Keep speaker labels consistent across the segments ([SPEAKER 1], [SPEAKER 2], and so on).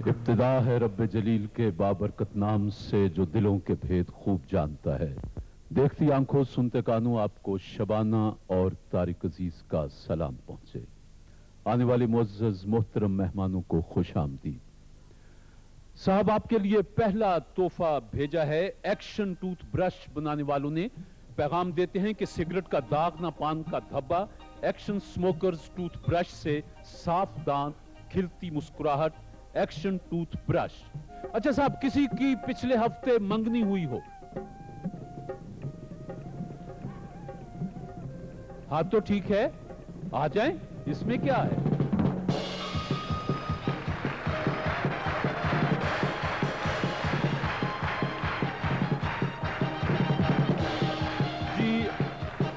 [SPEAKER 1] ابتدا ہے رب جلیل کے بابرکت نام سے جو دلوں کے بھید خوب جانتا ہے. دیکھتی آنکھوں سنتے کانوں آپ کو شبانہ اور طارق عزیز کا سلام پہنچے. آنے والے معزز محترم مہمانوں کو خوش آمدید. صاحب آپ کے لیے پہلا تحفہ بھیجا ہے ایکشن ٹوتھ برش بنانے والوں نے. پیغام دیتے ہیں کہ سگریٹ کا داغ نہ پان کا دھبا. ایکشن سموکرز ٹوتھ برش سے صاف دانت, کھلتی مسکراہٹ. Action tooth brush. اچھا صاحب, کسی کی پچھلے ہفتے منگنی ہوئی ہو؟ ہاں تو ٹھیک ہے, آ جائیں, اس میں کیا ہے.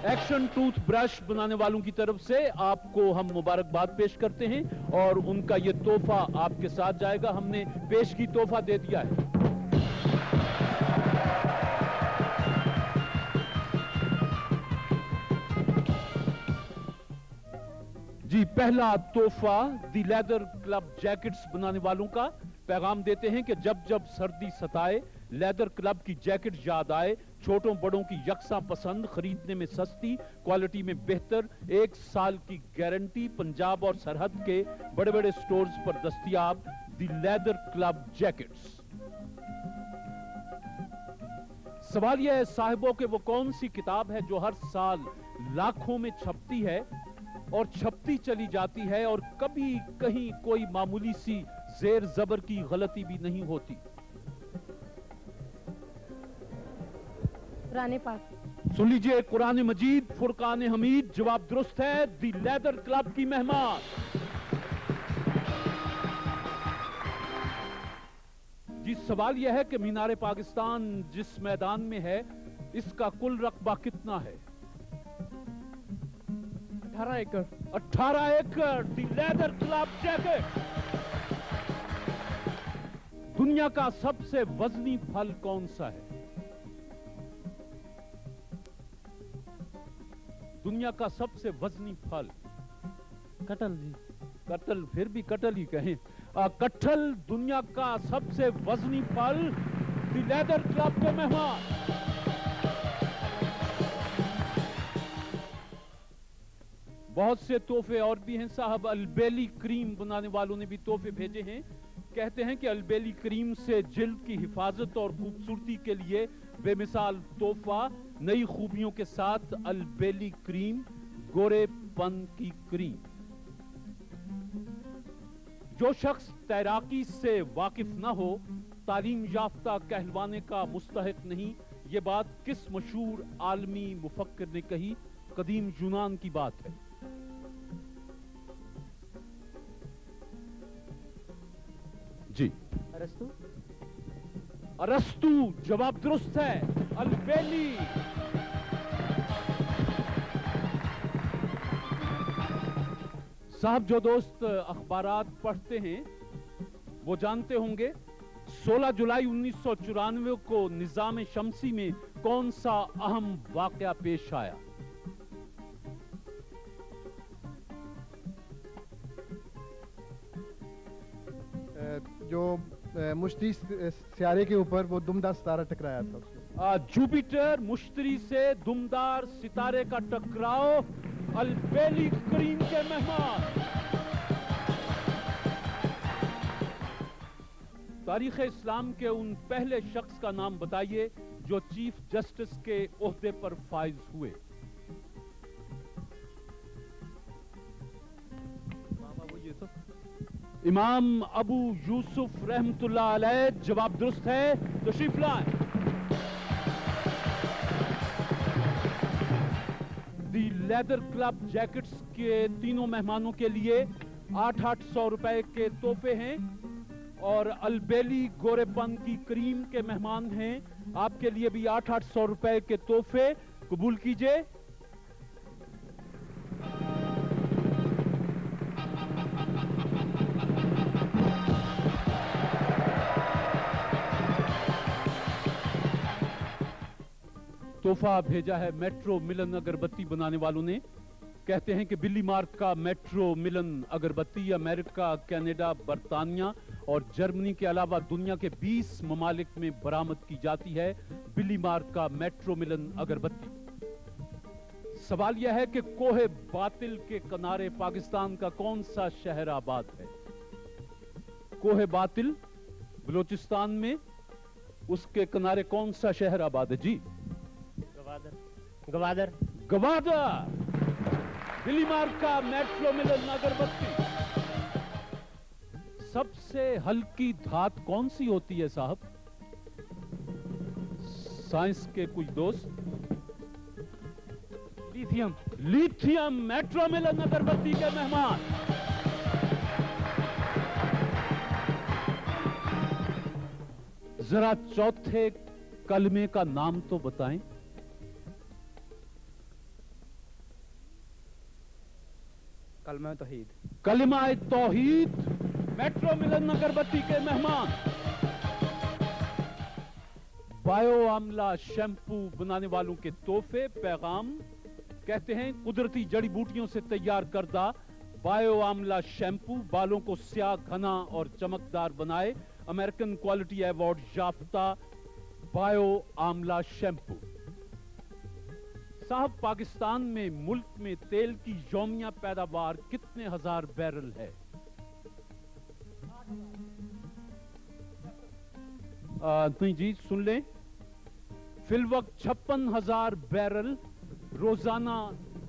[SPEAKER 1] ایکشن ٹوتھ برش بنانے والوں کی طرف سے آپ کو ہم مبارکباد پیش کرتے ہیں اور ان کا یہ تحفہ آپ کے ساتھ جائے گا. ہم نے پیشگی تحفہ دے دیا ہے. جی, پہلا تحفہ دی لیدر کلب جیکٹس بنانے والوں کا. پیغام دیتے ہیں کہ جب جب سردی ستائے, لیدر کلب کی جیکٹ یاد آئے. چھوٹوں بڑوں کی یکساں پسند, خریدنے میں سستی, کوالٹی میں بہتر, 1 سال کی گارنٹی. پنجاب اور سرحد کے بڑے بڑے سٹورز پر دستیاب دی لیدر کلب جیکٹس. سوال یہ ہے صاحبوں کہ وہ کون سی کتاب ہے جو ہر سال لاکھوں میں چھپتی ہے اور چھپتی چلی جاتی ہے اور کبھی کہیں کوئی معمولی سی زیر زبر کی غلطی بھی نہیں ہوتی.
[SPEAKER 2] قرآن پاک.
[SPEAKER 1] سن لیجئے, قرآن مجید, فرقان حمید. جواب درست ہے. دی لیدر کلب کی مہمان. جی, سوال یہ ہے کہ مینار پاکستان جس میدان میں ہے اس کا کل رقبہ کتنا ہے؟
[SPEAKER 2] 18 ایکڑ.
[SPEAKER 1] 18 ایکڑ. دی لیدر کلب جیکٹ. دنیا کا سب سے وزنی پھل کون سا ہے؟ دنیا کا سب سے وزنی پھل
[SPEAKER 2] کٹل. جی,
[SPEAKER 1] کٹل. پھر بھی کٹل ہی کہیں. کٹل دنیا کا سب سے وزنی پھل. دی لیدر کلب کے مہمان. بہت سے تحفے اور بھی ہیں صاحب. البیلی کریم بنانے والوں نے بھی تحفے بھیجے ہیں. کہتے ہیں کہ البیلی کریم سے جلد کی حفاظت اور خوبصورتی کے لیے بے مثال تحفہ. نئی خوبیوں کے ساتھ البیلی کریم, گورے پن کی کریم. جو شخص تیراکی سے واقف نہ ہو تعلیم یافتہ کہلوانے کا مستحق نہیں. یہ بات کس مشہور عالمی مفکر نے کہی؟ قدیم یونان کی بات ہے. جی,
[SPEAKER 2] ارسطو.
[SPEAKER 1] ارسطو. جواب درست ہے. البیلی. صاحب, جو دوست اخبارات پڑھتے ہیں وہ جانتے ہوں گے 16 جولائی 1994 کو نظام شمسی میں کون سا اہم واقعہ پیش آیا؟
[SPEAKER 3] جو مشتری سیارے کے اوپر وہ دمدار ستارہ ٹکرایا تھا.
[SPEAKER 1] جوپیٹر مشتری سے دمدار ستارے کا ٹکراؤ. البیلی کریم کے مہمان. تاریخ اسلام کے ان پہلے شخص کا نام بتائیے جو چیف جسٹس کے عہدے پر فائز ہوئے.
[SPEAKER 2] Yusuf.
[SPEAKER 1] इमाम अबू यूसुफ रहमतुल्लाह अलैह, जवाब दुरुस्त है, तशरीफ लाएं। दी लेदर क्लब जैकेट्स के तीनों मेहमानों के लिए 800 रुपए के तोहफे हैं और अलबेली गोरेपन की क्रीम के मेहमान हैं, आपके लिए भी 800 रुपए के तोहफे कबूल कीजिए। तोहफा भेजा है मेट्रो मिलन अगरबत्ती बनाने वालों ने। कहते हैं कि बिली मार्क का मेट्रो मिलन अगरबत्ती अमेरिका, कनाडा, बर्तानिया और जर्मनी के अलावा दुनिया के 20 ममालिक में बरामद की जाती है बिली मार्क का मेट्रो मिलन अगरबत्ती। सवाल यह है कि कोहे बातिल के किनारे पाकिस्तान का कौन सा शहर आबाद है? कोहे बातिल बलूचिस्तान में, उसके किनारे कौन सा शहर आबाद है? जी
[SPEAKER 2] गवादर.
[SPEAKER 1] गवादर। बिली मार्क का मेट्रो मिलन अगरबत्ती। सबसे हल्की धात कौन सी होती है साहब? साइंस के कुछ दोस्त?
[SPEAKER 2] लिथियम.
[SPEAKER 1] लिथियम। मेट्रो मिलन अगरबत्ती के मेहमान। जरा चौथे कलमे का नाम तो बताएं।
[SPEAKER 2] कलमा तौहीद.
[SPEAKER 1] कलिमा तौहीद। मेट्रो मिलन अगरबत्ती के मेहमान। बायो आमला शैम्पू बनाने वालों के तोहफे पैगाम। कहते हैं कुदरती जड़ी बूटियों से तैयार करदा बायो आमला शैम्पू बालों को स्याह, घना और चमकदार बनाए। अमेरिकन क्वालिटी अवार्ड याफ्ता बायो आमला शैम्पू। साहब, पाकिस्तान में मुल्क में तेल की यौमिया पैदावार कितने हजार बैरल है? नहीं जी, सुन लें। फिल वक्त 56,000 बैरल रोजाना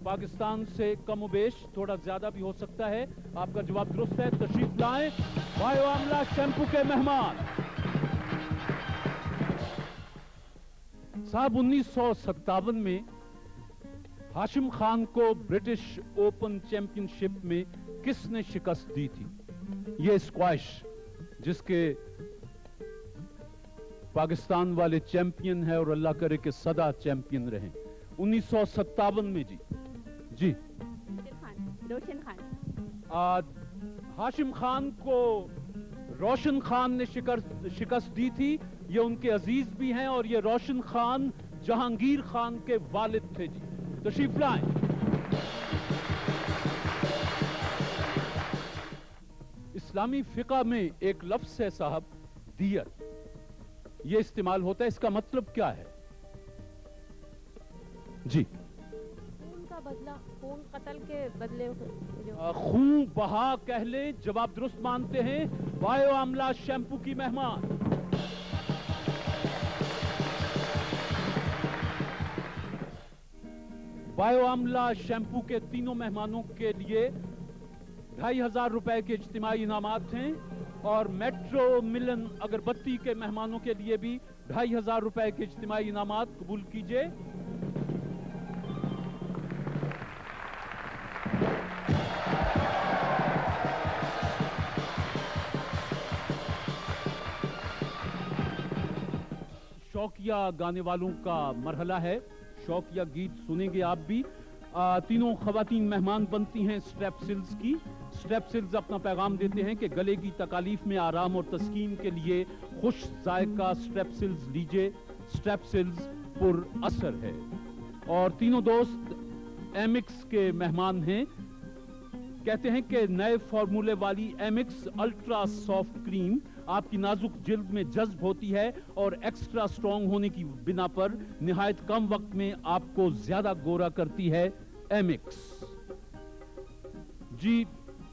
[SPEAKER 1] पाकिस्तान से कमोबेश, थोड़ा ज्यादा भी हो सकता है। आपका जवाब दुरुस्त है, तशरीफ लाएं। बायो आमला शैम्पू के मेहमान। साहब, 1957 में हाशिम खान को ब्रिटिश ओपन चैंपियनशिप में किसने शिकस्त दी थी? ये स्क्वैश जिसके पाकिस्तान वाले चैंपियन है और अल्लाह करे कि सदा चैंपियन रहें। 1957 में जी
[SPEAKER 4] रोशन खान।
[SPEAKER 1] हाशिम खान को रोशन खान ने शिकस्त दी थी। ये उनके अजीज भी हैं और ये रोशन खान जहांगीर खान के वालिद थे जी। तशरीफ लाएं। इस्लामी फिक़ा में एक लफ्ज़ है साहब, दियत। ये इस्तेमाल होता है, इसका मतलब क्या है? जी,
[SPEAKER 4] खून का बदला, खून कत्ल के बदले जो
[SPEAKER 1] खून बहा कह लें। जवाब दुरुस्त मानते हैं। बायो आमला शैम्पू की मेहमान। बायो आमला शैम्पू के तीनों मेहमानों के लिए 2,500 रुपए के इज्तिमाई इनामात हैं और मेट्रो मिलन अगरबत्ती के मेहमानों के लिए भी 2,500 रुपए के इज्तिमाई इनामात कबूल कीजिए। शौकिया गाने वालों का मरहला है। शौकिया गीत सुनेंगे आप भी। तीनों खवातीन मेहमान बनती हैं स्ट्रेपसिल्स की। स्ट्रेपसिल्स अपना पैगाम देते हैं कि गले की तकालीफ में आराम और तस्कीन के लिए खुश जायका स्ट्रेपसिल्स लीजिए। स्ट्रेपसिल्स पुर असर है। और तीनों दोस्त एमिक्स के मेहमान हैं। कहते हैं कि नए फॉर्मूले वाली एमिक्स अल्ट्रा सॉफ्ट क्रीम आपकी नाजुक जिल्द में जज्ब होती है और एक्स्ट्रा स्ट्रॉन्ग होने की बिना पर निहायत कम वक्त में आपको ज्यादा गोरा करती है। एमिक्स जी।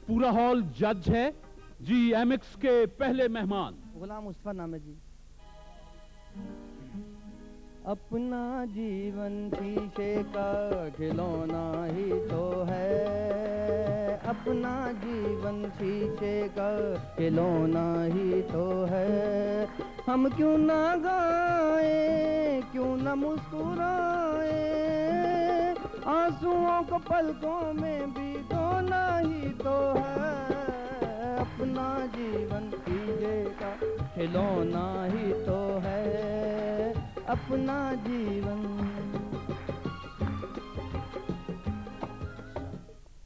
[SPEAKER 1] पूरा हॉल जज है जी। एमिक्स के पहले मेहमान
[SPEAKER 5] गुलाम मुस्तफा नाम है जी। अपना जीवन शीशे का खिलौना ही तो है, अपना जीवन शीशे का खिलौना ही तो है। हम क्यों ना गाएं, क्यों ना मुस्कुराएं, आंसुओं को पलकों में भिगोना ही तो है। अपना जीवन शीशे का खिलौना ही तो है, अपना जीवन।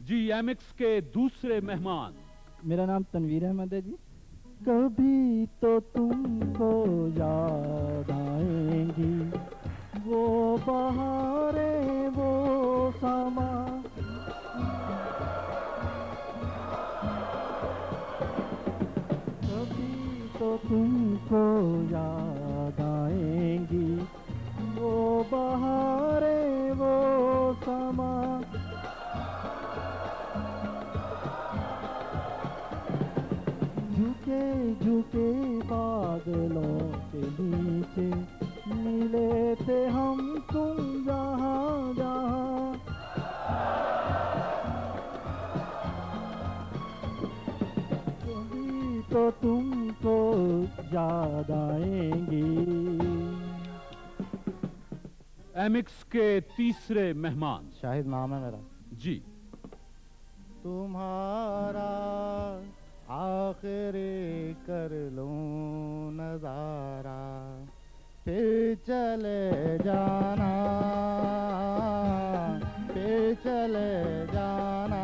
[SPEAKER 1] जी एमिक्स के दूसरे मेहमान।
[SPEAKER 5] मेरा नाम तनवीर अहमद है जी। कभी तो तुमको याद आएंगी वो बहारें, वो समा। कभी तो तुमको याद आएंगी वो बहारें, वो समा। झुके झुके बादलों के नीचे मिले थे हम तुम जहाँ जहाँ। कभी तो तुमको याद आएंगी।
[SPEAKER 1] एमिक्स के तीसरे मेहमान।
[SPEAKER 5] शाहिद नाम है मेरा
[SPEAKER 1] जी।
[SPEAKER 5] तुम्हारा आखिरी कर लूं नजारा, फिर चले जाना, फिर चले जाना।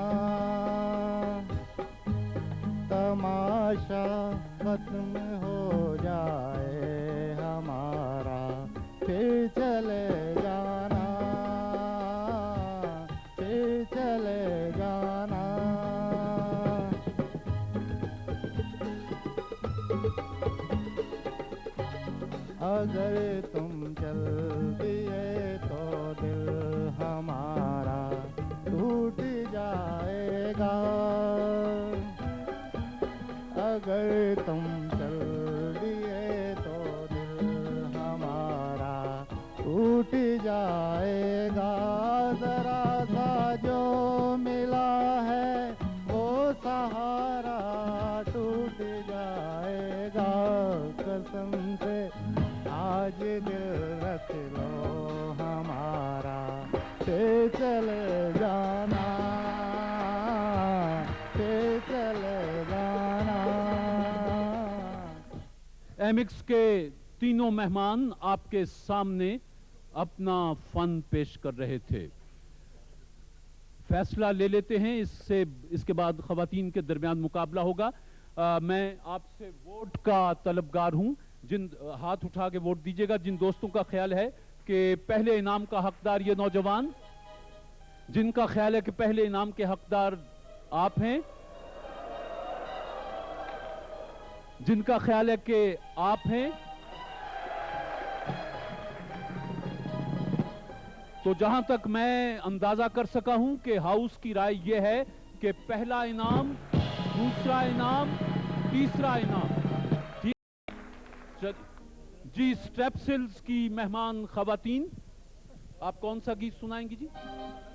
[SPEAKER 5] तमाशा खत्म हो जाए हमारा, फिर चले जाना, फिर चले जाना। अगर तुम चल दिए तो दिल हमारा टूट जाएगा। अगर तुम चल दिए तो दिल हमारा टूट जाएगा। जरा सा जो मिला है वो सहारा टूट जाएगा। कसम से आज दिल रख लो हमारा, फिर चले जाना, फिर चले जाना।
[SPEAKER 1] एमिक्स के तीनों मेहमान आपके सामने अपना फन पेश कर रहे थे। फैसला ले लेते हैं, इसके बाद खवातीन के दरमियान मुकाबला होगा। मैं आपसे वोट का तलबगार हूं। जिन हाथ उठा के वोट दीजिएगा जिन दोस्तों का ख्याल है कि पहले इनाम का हकदार ये नौजवान, जिनका ख्याल है कि पहले इनाम के हकदार आप हैं, जिनका ख्याल है कि आप हैं, तो जहां तक मैं अंदाजा कर सका हूं कि हाउस की राय यह है कि पहला इनाम, दूसरा इनाम, तीसरा इनाम। जी स्ट्रेप्सिल्स की मेहमान खवातीन, आप कौन सा गीत सुनाएंगी जी?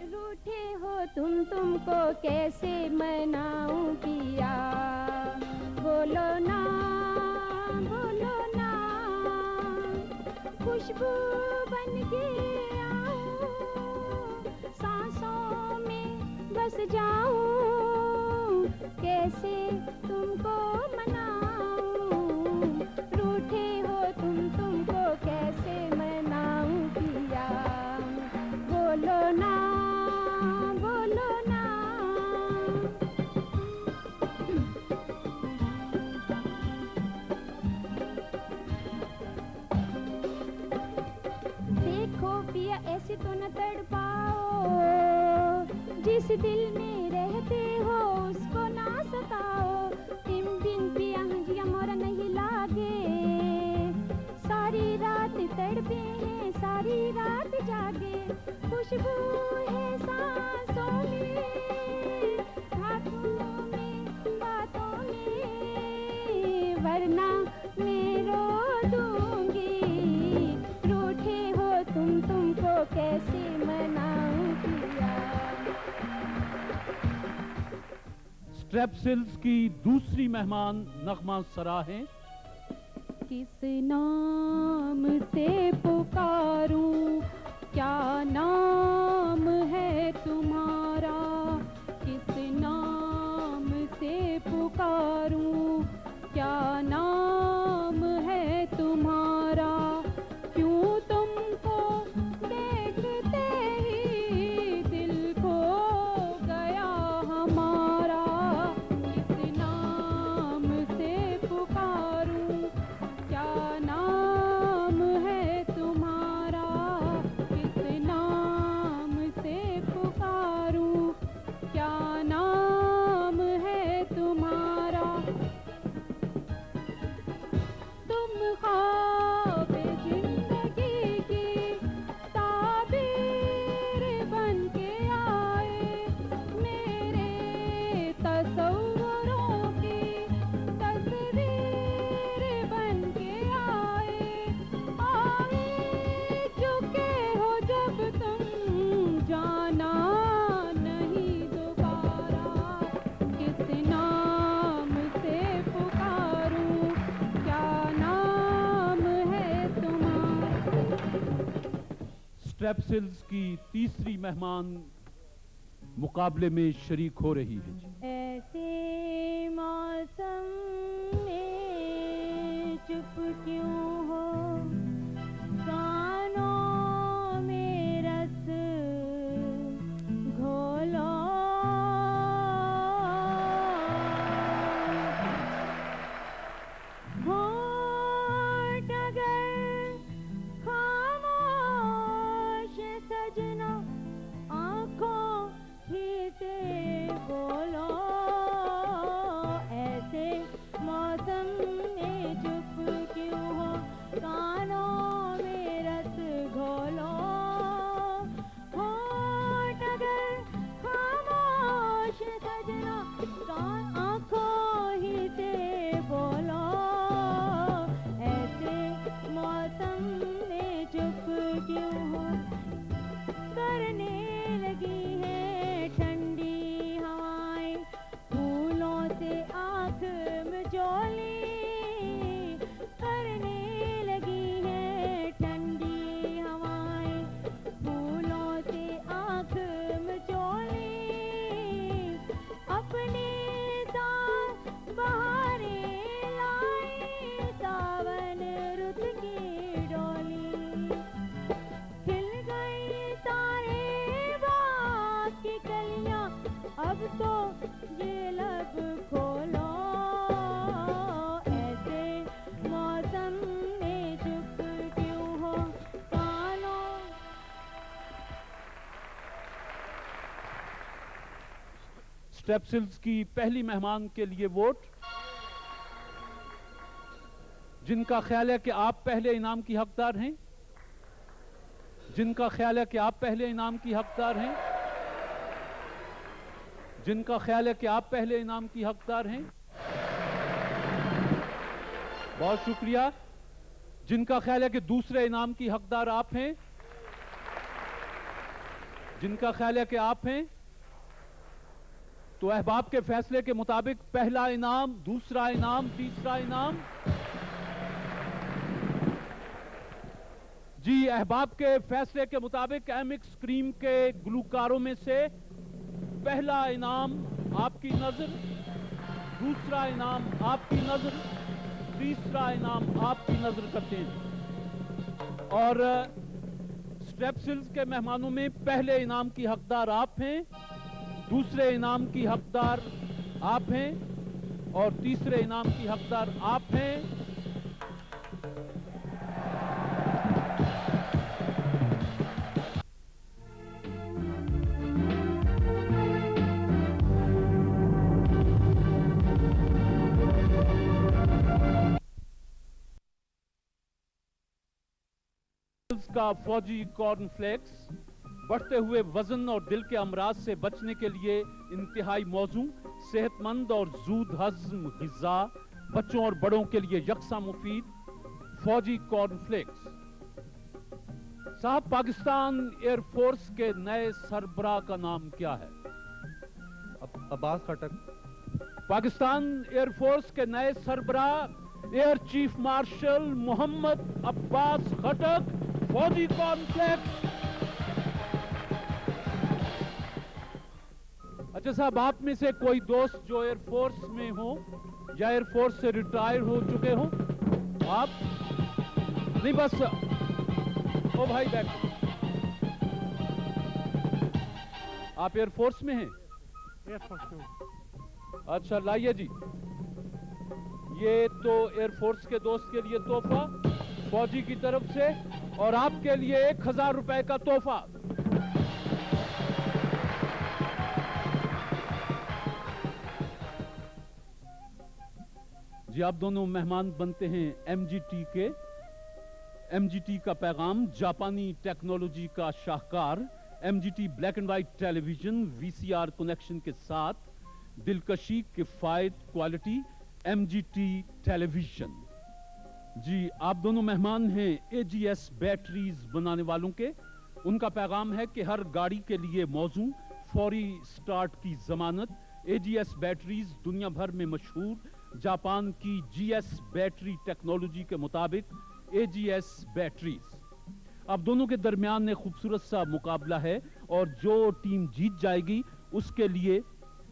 [SPEAKER 4] रूठे हो तुमको कैसे मनाऊं पिया, बोलो ना, बोलो ना। खुशबू बन के आऊं, सांसों में बस जाऊं, कैसे तुमको मनाऊं। रूठे हो तुमको कैसे मनाऊं पिया, बोलो ना, बोलो ना। देखो पिया ऐसे तो न तड़पाओ, जिस दिल में रहते हो उसको ना सताओ। तिम बिन पिया हंजिया मोरा नहीं लागे, सारी रात तड़पे हैं, सारी रात जागे। खुशबू है सांसों में, हाथों में, बातों में, वरना मैं रो दूंगी। रूठे हो तुमको कैसे मनाऊं पिया।
[SPEAKER 1] स्ट्रेप्सिल्स की दूसरी मेहमान नगमा सरा हैं।
[SPEAKER 4] किस नाम से पुकारूं, क्या नाम है तुम्हारा? किस नाम से पुकारूं, क्या नाम है तुम्हारा? क्यों तुमको देखते ही दिल खो गया हमारा? किस नाम से पुकारूं, क्या नाम है तुम्हारा? किस नाम से पुकारूं, क्या नाम है तुम्हारा? तुम ख्वाब जिंदगी की ताबीर बन के आए, मेरे तसव्वुरों की तस्वीर बन के आए चुके हो जब तुम जाना नहीं दोबारा। किस नाम से पुकारूं, क्या नाम है तुम्हारा?
[SPEAKER 1] स्ट्रेप्सिल्स की तीसरी मेहमान मुकाबले में शरीक हो रही है।
[SPEAKER 4] ऐसे मौसम में चुप क्यों हो, कानों में रस घोलो। होठ अगर खामोश सजना, आँखों ही से बोलो। ऐसे मौसम में चुप क्यों हो, कानों में रस घोलो। होठ अगर खामोश सजना, आँखों ही से बोलो। ऐसे मौसम में चुप क्यों हो, करने लगी है ठंडी हवाएं, फूलों से आँख मिचोली। करने लगी है ठंडी हवाएं, फूलों से आँख मिचोली। अपने साथ बहारें लाई, सावन रुत की डोली। खिल गई सारे बाग की कलियां, अब तो ये लब खोलो। ऐसे मौसम में चुप क्यों हो, कानों।
[SPEAKER 1] स्ट्रेप्सिल्स की पहली मेहमान के लिए वोट, जिनका ख्याल है कि आप पहले इनाम की हकदार हैं, जिनका ख्याल है कि आप पहले इनाम की हकदार हैं, जिनका ख्याल है कि आप पहले इनाम की हकदार हैं, बहुत शुक्रिया। जिनका ख्याल है कि दूसरे इनाम की हकदार आप हैं, जिनका ख्याल है कि आप हैं, तो अहबाब के फैसले के मुताबिक पहला इनाम, दूसरा इनाम, तीसरा इनाम। जी, अहबाब के फैसले के मुताबिक एमिक्स क्रीम के गुलकारों में से पहला इनाम आपकी नजर, दूसरा इनाम आपकी नजर, तीसरा इनाम आपकी नजर करते हैं। और स्ट्रेप्सिल्स के मेहमानों में पहले इनाम की हकदार आप हैं, दूसरे इनाम की हकदार आप हैं और तीसरे इनाम की हकदार आप हैं। का फौजी कॉर्नफ्लेक्स बढ़ते हुए वजन और दिल के अमराज से बचने के लिए इंतहाई मौजू, सेहतमंद और जूद हजम ग़िज़ा, बच्चों और बड़ों के लिए यकसा मुफीद फौजी कॉर्नफ्लेक्स। साहब, पाकिस्तान एयरफोर्स के नए सरबराह का नाम क्या है?
[SPEAKER 6] अब्बास खटक।
[SPEAKER 1] पाकिस्तान एयरफोर्स के नए सरबराह air chief marshal Mohammad Abbas Khattak, फौजी कॉम्प्लेक्स। अच्छा साहब, आप में से कोई दोस्त जो एयरफोर्स में हो या एयरफोर्स से रिटायर हो चुके हो? आप नहीं, बस ओ भाई बैठ। आप एयरफोर्स में हैं?
[SPEAKER 3] एयरफोर्स में।
[SPEAKER 1] अच्छा लाइए जी, ये तो एयरफोर्स के दोस्त के लिए तोहफा फौजी की तरफ से, और आपके लिए 1000 रुपए का तोहफा। जी आप दोनों मेहमान बनते हैं एमजीटी के। एमजीटी का पैगाम जापानी टेक्नोलॉजी का शाहकार MGT black and white television VCR connection के साथ दिलकशी, किफायत, क्वालिटी एमजीटी टेलीविजन। जी आप दोनों मेहमान हैं एजीएस बैटरीज बनाने वालों के। उनका पैगाम है कि हर गाड़ी के लिए मौजू फौरी स्टार्ट की जमानत। एजीएस बैटरीज दुनिया भर में मशहूर जापान की जीएस बैटरी टेक्नोलॉजी के मुताबिक एजीएस बैटरीज। अब दोनों के दरमियान एक खूबसूरत सा मुकाबला है, और जो टीम जीत जाएगी उसके लिए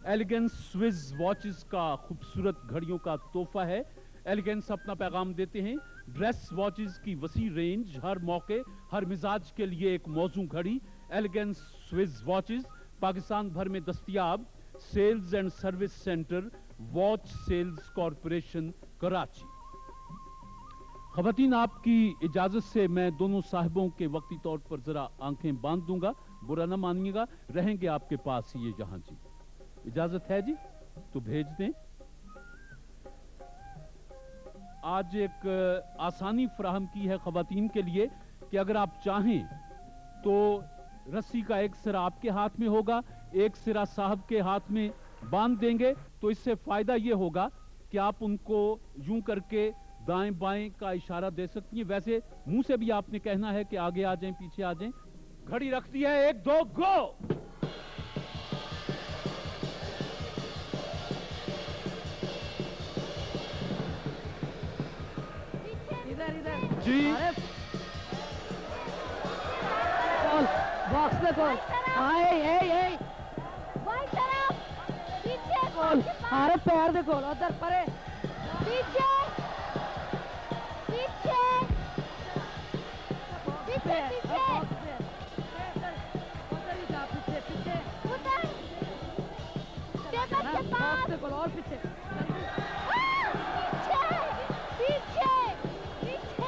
[SPEAKER 1] एलिगेंस स्विस वॉचेस का खूबसूरत घड़ियों का तोहफा है। एलिगेंस अपना पैगाम देते हैं, ड्रेस वॉचेस की वसी रेंज, हर मौके हर मिजाज के लिए एक मौजू घड़ी। एलिगेंस स्विस वॉचेस पाकिस्तान भर में दस्तयाब। Sales and service centre, watch sales corporation, Karachi. खवातीन, आपकी इजाजत से मैं दोनों साहिबों के वक्ती तौर पर जरा आंखें बांध दूंगा, बुरा ना मानिएगा, रहेंगे आपके पास ही ये जहां जी। इजाजत है जी, तो भेज दें। आज एक आसानी फराहम की है खवातीन के लिए कि अगर आप चाहें तो रस्सी का एक सिरा आपके हाथ में होगा, एक सिरा साहब के हाथ में बांध देंगे, तो इससे फायदा ये होगा कि आप उनको यूं करके दाएं बाएं का इशारा दे सकती हैं। वैसे मुंह से भी आपने कहना है कि आगे आ जाएं, पीछे आ जाएं। घड़ी रखती है 1 2 गो।
[SPEAKER 5] इधर इधर
[SPEAKER 1] जी।
[SPEAKER 5] अरे कॉल बॉक्स में कॉल आए ए
[SPEAKER 4] भाई तरफ पीछे
[SPEAKER 5] कॉल अरे पैर दे कॉल उधर परे
[SPEAKER 4] पीछे पीछे पीछे पीछे
[SPEAKER 5] उधर ही जा पीछे पीछे
[SPEAKER 4] उधर टेबल के
[SPEAKER 5] बॉक्स
[SPEAKER 4] पास
[SPEAKER 5] में कॉल और पीछे
[SPEAKER 4] पीछे पीछे पीछे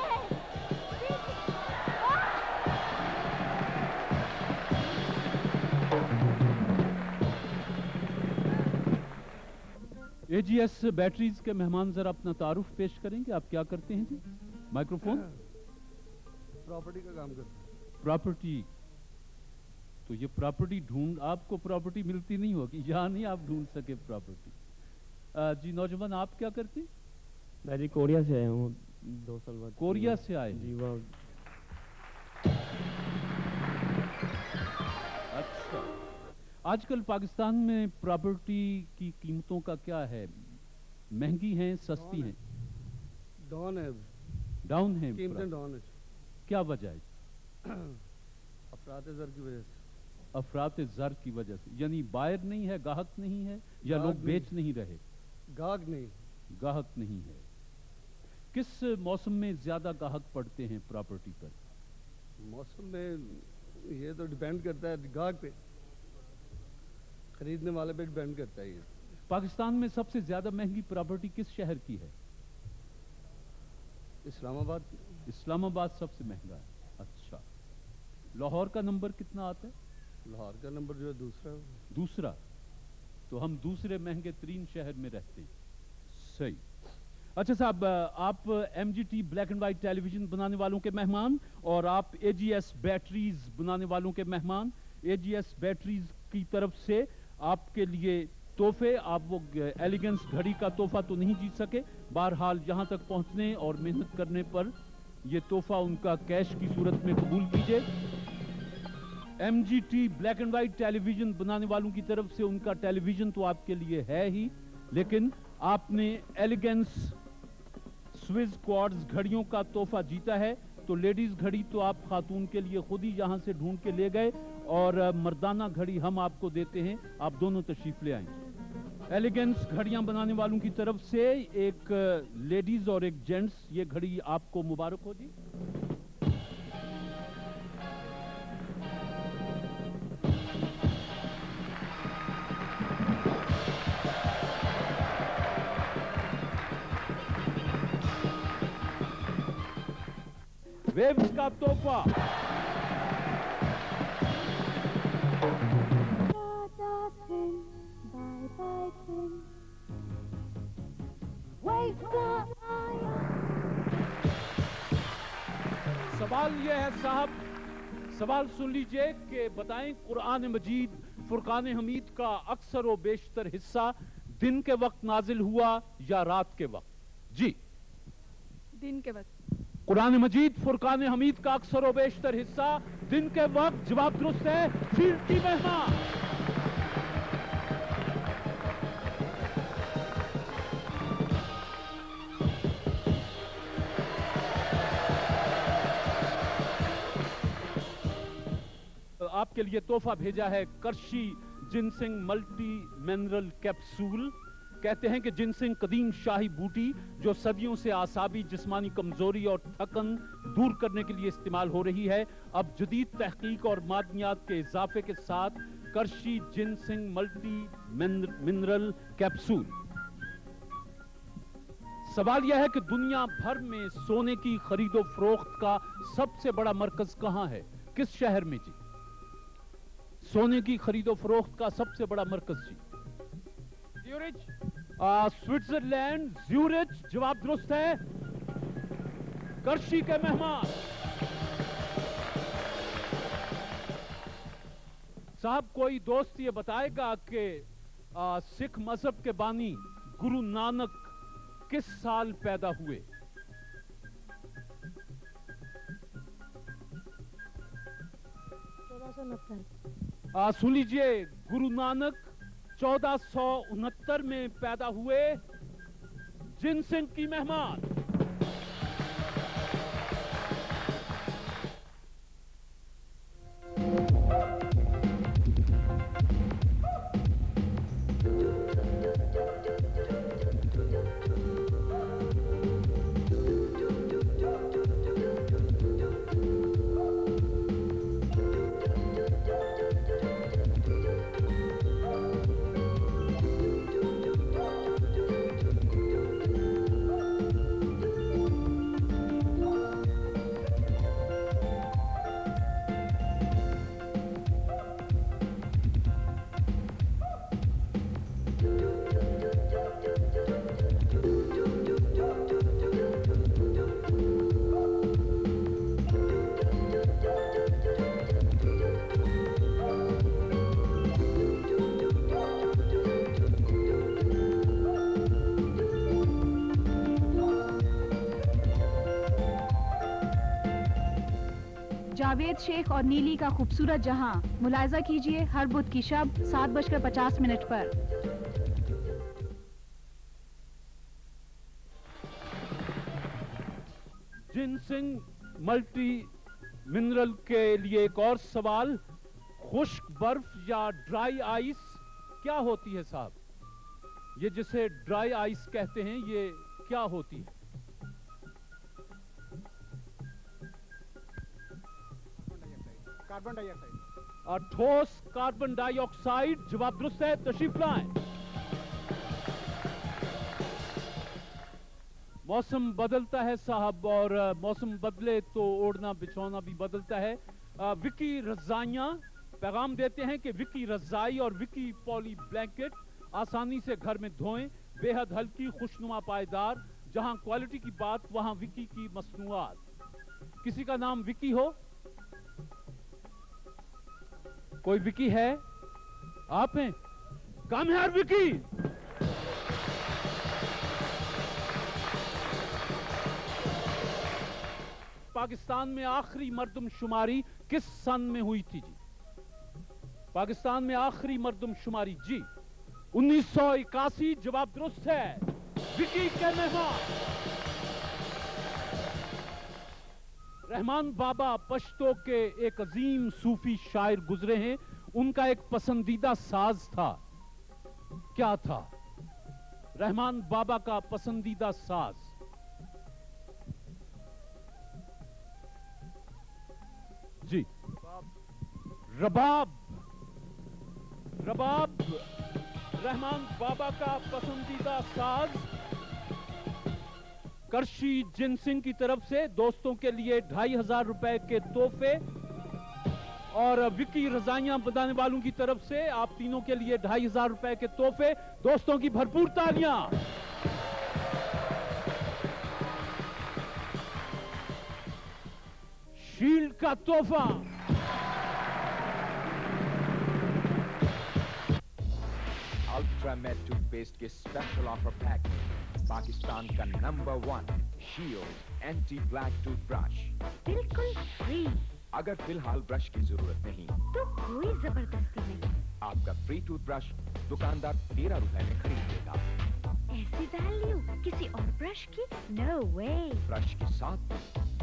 [SPEAKER 1] एजीएस बैटरीज के मेहमान जरा अपना तारुफ पेश करेंगे। आप क्या करते हैं जी? माइक्रोफोन।
[SPEAKER 3] प्रॉपर्टी का काम करते हैं।
[SPEAKER 1] प्रॉपर्टी, तो ये प्रॉपर्टी ढूंढ, आपको प्रॉपर्टी मिलती नहीं होगी, यहाँ नहीं आप ढूंढ सके प्रॉपर्टी। जी नौजवान, आप क्या करते?
[SPEAKER 2] मैं जी कोरिया से आया हूँ 2 साल बाद।
[SPEAKER 1] कोरिया से आए
[SPEAKER 2] जी वाह।
[SPEAKER 1] अच्छा, आजकल पाकिस्तान में प्रॉपर्टी की कीमतों का क्या है? महंगी हैं, सस्ती हैं?
[SPEAKER 3] डॉन है,
[SPEAKER 1] डाउन है?
[SPEAKER 3] कीमतें डॉन है।
[SPEAKER 1] क्या वजह है?
[SPEAKER 3] अफरात ज़र की वजह से।
[SPEAKER 1] अफरात ज़र की वजह से, यानी बायर नहीं है, गाहक नहीं है, या
[SPEAKER 3] गाहक
[SPEAKER 1] लोग
[SPEAKER 3] नहीं।
[SPEAKER 1] बेच नहीं रहे?
[SPEAKER 3] गाहक नहीं।
[SPEAKER 1] गाहक नहीं है। किस मौसम में ज्यादा गाहक पड़ते हैं प्रॉपर्टी पर?
[SPEAKER 3] मौसम में ये तो डिपेंड करता है गाहक पे, खरीदने वाले पे डिपेंड करता है ये।
[SPEAKER 1] पाकिस्तान में सबसे ज्यादा महंगी प्रॉपर्टी किस शहर की है?
[SPEAKER 3] इस्लामाबाद।
[SPEAKER 1] इस्लामाबाद सबसे महंगा है। अच्छा, लाहौर का नंबर कितना आता है?
[SPEAKER 3] लाहौर का नंबर जो है दूसरा।
[SPEAKER 1] दूसरा, तो हम दूसरे महंगे तरीन शहर में रहते हैं। सही। अच्छा साहब, आप MGT black and white television बनाने वालों के मेहमान, और आप एजीएस बैटरीज बनाने वालों के मेहमान। एजीएस बैटरीज की तरफ से आपके लिए तोहफे, आप वो एलिगेंस घड़ी का तोहफा तो नहीं जीत सके, बहरहाल यहाँ तक पहुँचने और मेहनत करने पर ये तोहफा उनका कैश की सूरत में कबूल कीजिए। MGT black and white television बनाने वालों की तरफ से उनका टेलीविजन तो आपके लिए है ही, लेकिन आपने एलिगेंस स्विस क्वार्ट्ज घड़ियों का तोहफा जीता है। तो लेडीज घड़ी तो आप खातून के लिए खुद ही यहां से ढूंढ के ले गए और मर्दाना घड़ी हम आपको देते हैं, आप दोनों तशरीफ ले आएंगे। एलिगेंस घड़ियां बनाने वालों की तरफ से एक लेडीज और एक जेंट्स, ये घड़ी आपको मुबारक हो जी। वेव्स का तोहफा सवाल यह है साहब, सवाल सुन लीजिए कि बताएं कुरान मजीद फुरकान हमीद का अक्सर व बेशतर हिस्सा दिन के वक्त नाजिल हुआ या रात के वक्त? जी,
[SPEAKER 4] दिन के वक्त।
[SPEAKER 1] कुरान मजीद फुरकान हमीद का अक्सर व बेशतर हिस्सा दिन के वक्त। जवाब दुरुस्त है। फील्ड की मेहमान आपके लिए तोहफा भेजा है करशी जिनसिंग मल्टी मिनरल कैप्सूल। कहते हैं कि जिनसिंग कदीम शाही बूटी जो सदियों से आसाबी जिस्मानी कमजोरी और थकन दूर करने के लिए इस्तेमाल हो रही है, अब जदीद तहकीक और मादनियात के इजाफे के साथ करशी जिनसिंग मल्टी मिनरल कैप्सूल। सवाल यह है कि दुनिया भर में सोने की खरीदो फरोख्त का सबसे बड़ा मरकज कहां है? किस शहर में जी? सोने की खरीदो फरोख्त का सबसे बड़ा मरकज जी ज्यूरिच, स्विट्जरलैंड, ज्यूरिच। जवाब दुरुस्त है। करशी के मेहमान साहब, कोई दोस्त ये बताएगा कि सिख मजहब के बानी गुरु नानक किस साल पैदा हुए? सुन लीजिए, गुरु नानक 1469 में पैदा हुए। जिनसिंग की मेहमान
[SPEAKER 6] जावेद शेख और नीली का खूबसूरत जहां, मुलायजा कीजिए हर बुध की शब 7:50 पर।
[SPEAKER 1] जिनसिंग मल्टी मिनरल के लिए एक और सवाल, खुश्क बर्फ या ड्राई आइस क्या होती है साहब? ये जिसे ड्राई आइस कहते हैं, ये क्या होती है?
[SPEAKER 3] Carbon dioxide.
[SPEAKER 1] ठोस कार्बन डाइऑक्साइड। जवाब दुरुस्त है। तशरीफ लाएं। मौसम बदलता है साहब, और मौसम बदले तो ओढ़ना बिछौना भी बदलता है। विकी रजाइयां पैगाम देते हैं कि विकी रजाई और विकी पॉली ब्लैंकेट आसानी से घर में धोएं, बेहद हल्की, खुशनुमा, पायदार। जहां क्वालिटी की बात वहां विकी की मसनूआत। किसी का नाम विकी हो? कोई विकी है? आप हैं? कम है यार विकी। पाकिस्तान में आखिरी मर्दमशुमारी किस सन में हुई थी जी? पाकिस्तान में आखिरी मर्दमशुमारी जी 1981 जवाब दुरुस्त है। विकी के मेहमान रहमान बाबा पश्तो के एक अजीम सूफी शायर गुजरे हैं। उनका एक पसंदीदा साज था। क्या था रहमान बाबा का पसंदीदा साज? जी, रबाब। रबाब रहमान बाबा का पसंदीदा साज। करशी जिनसिंह की तरफ से दोस्तों के लिए 2500 रुपए के तोहफे, और विकी रजाइयां बनाने वालों की तरफ से आप तीनों के लिए 2500 रुपए के तोहफे। दोस्तों की भरपूर तालियां। शील्ड का तोहफा।
[SPEAKER 7] अल्ट्रामेट टूथपेस्ट के स्पेशल ऑफर पैक में पाकिस्तान का number 1 shield anti black toothbrush
[SPEAKER 8] बिल्कुल फ्री।
[SPEAKER 7] अगर फिलहाल ब्रश की जरूरत नहीं
[SPEAKER 8] तो कोई जबरदस्ती नहीं।
[SPEAKER 7] आपका फ्री टूथब्रश दुकानदार 13 रुपए में खरीद लेगा।
[SPEAKER 8] ऐसी वैल्यू किसी और ब्रश की? नो वे।
[SPEAKER 7] ब्रश के साथ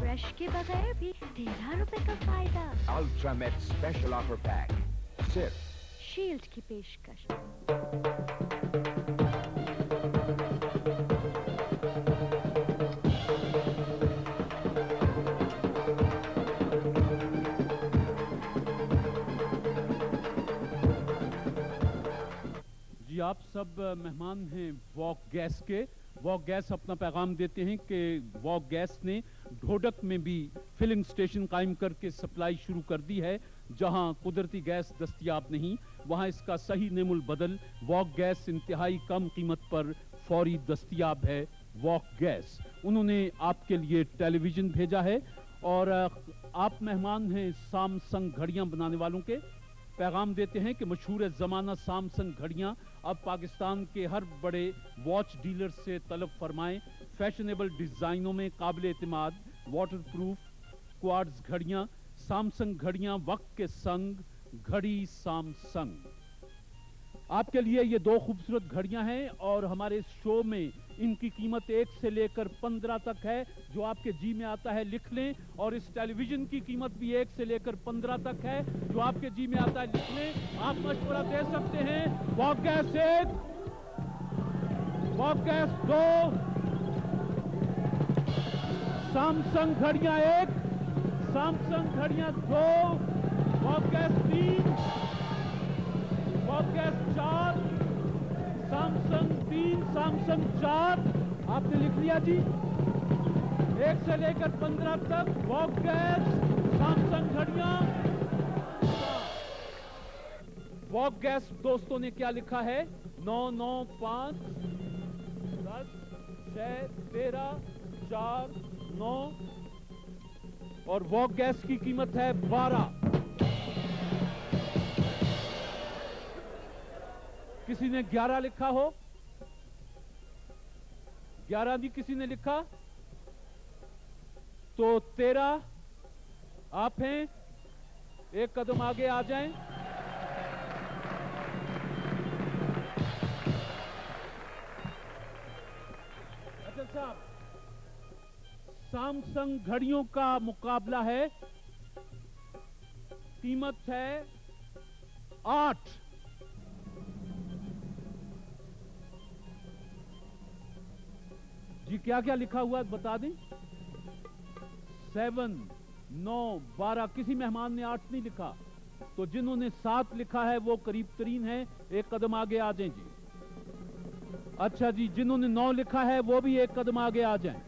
[SPEAKER 8] ब्रश के बगैर भी 13 रुपए का फायदा।
[SPEAKER 7] अल्ट्रामेट स्पेशल ऑफर पैक सिर्फ
[SPEAKER 8] शील्ड की पेशकश।
[SPEAKER 1] जी, आप सब मेहमान हैं वॉक गैस के। वॉक गैस अपना पैगाम देते हैं कि वॉक गैस ने ढोडक में भी फिलिंग स्टेशन कायम करके सप्लाई शुरू कर दी है। जहां कुदरती गैस दस्तयाब नहीं, वहां इसका सही नेमुल बदल वॉक गैस इंतहाई कम कीमत पर फौरी दस्तयाब है। वॉक गैस उन्होंने आपके लिए टेलीविजन भेजा है, और आप मेहमान हैं सैमसंग घड़ियां बनाने वालों के। पैगाम देते हैं कि मशहूर ज़माना सैमसंग घड़ियां अब पाकिस्तान के हर बड़े वॉच डीलर से तलब फरमाएं। फैशनेबल डिज़ाइनों में काबिल एतमाद वाटरप्रूफ क्वार्ट्ज घड़ियां। सैमसंग घड़ियां वक्त के संग घड़ी सैमसंग। आपके लिए ये 2 खूबसूरत घड़ियां हैं, और हमारे इस शो में इनकी कीमत 1 से लेकर 15 तक है। जो आपके जी में आता है लिख लें। और इस टेलीविजन की कीमत भी 1 से लेकर 15 तक है। जो आपके जी में आता है लिख लें। आप मशवरा दे सकते हैं। Walk gas 1, walk gas 2, Samsung घड़ियां 1, सैमसंग घड़ियां 2, walk gas 3, walk gas 4, Samsung 3, Samsung 4। आपने लिख लिया जी? 1 से लेकर 15 तक वॉक गैस, सैमसंग घड़ियां। वॉक गैस दोस्तों ने क्या लिखा है? 9, 9, 5, 10, 6, 13, 4, 9, और वॉक गैस की कीमत है 12। किसी ने 11 लिखा हो? 11 भी किसी ने लिखा? तो 13 आप हैं। एक कदम आगे आ जाएं। अच्छा साहब, सैमसंग घड़ियों का मुकाबला है। कीमत है 8। जी, क्या क्या लिखा हुआ है बता दें? 7, 9, 12। किसी मेहमान ने 8 नहीं लिखा, तो जिन्होंने 7 लिखा है वो करीब तरीन है। एक कदम आगे आ जाएं जी। अच्छा जी, जिन्होंने 9 लिखा है वो भी एक कदम आगे आ जाएं।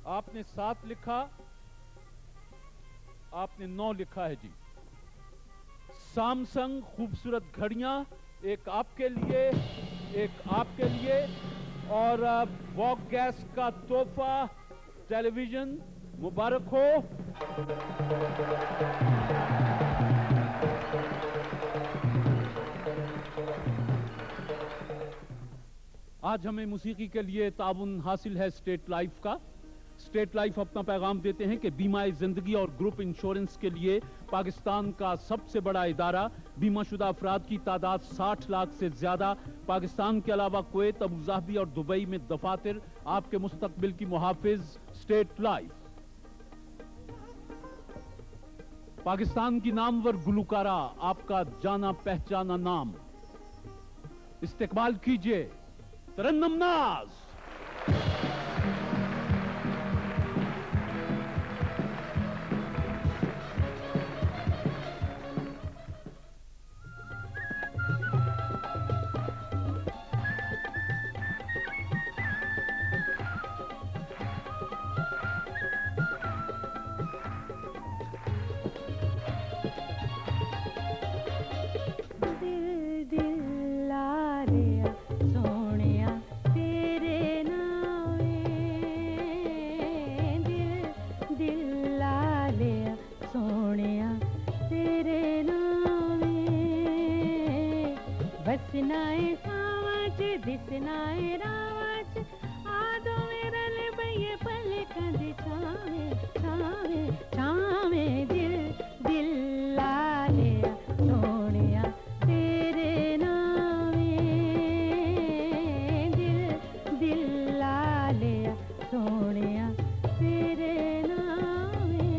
[SPEAKER 1] आपने 7 लिखा, आपने 9 लिखा है जी। सैमसंग खूबसूरत घड़ियां, एक आपके लिए, एक आपके लिए, और वॉक गैस का तोहफा टेलीविजन मुबारक हो। आज हमें मौसीकी के लिए ताउन हासिल है स्टेट लाइफ का। स्टेट लाइफ अपना पैगाम देते हैं कि बीमा जिंदगी और ग्रुप इंश्योरेंस के लिए पाकिस्तान का सबसे बड़ा इदारा, बीमाशुदा अफराद की तादाद 60 लाख से ज्यादा, पाकिस्तान के अलावा कुवैत, अबूधाबी और दुबई में दफातर, आपके मुस्तकबिल की मुहाफिज स्टेट लाइफ। पाकिस्तान की नामवर गुलकारा, आपका जाना पहचाना नाम, इस्तेकबाल कीजिए तरन्नुम नाज।
[SPEAKER 4] दिसनाए सावच दिसनाए रावच आदो मेरा ले बये पल कंद छावे छावे छावे दिल दिल लाले सोनिया तेरे नावे दिल दिल लाले सोनिया तेरे नावे।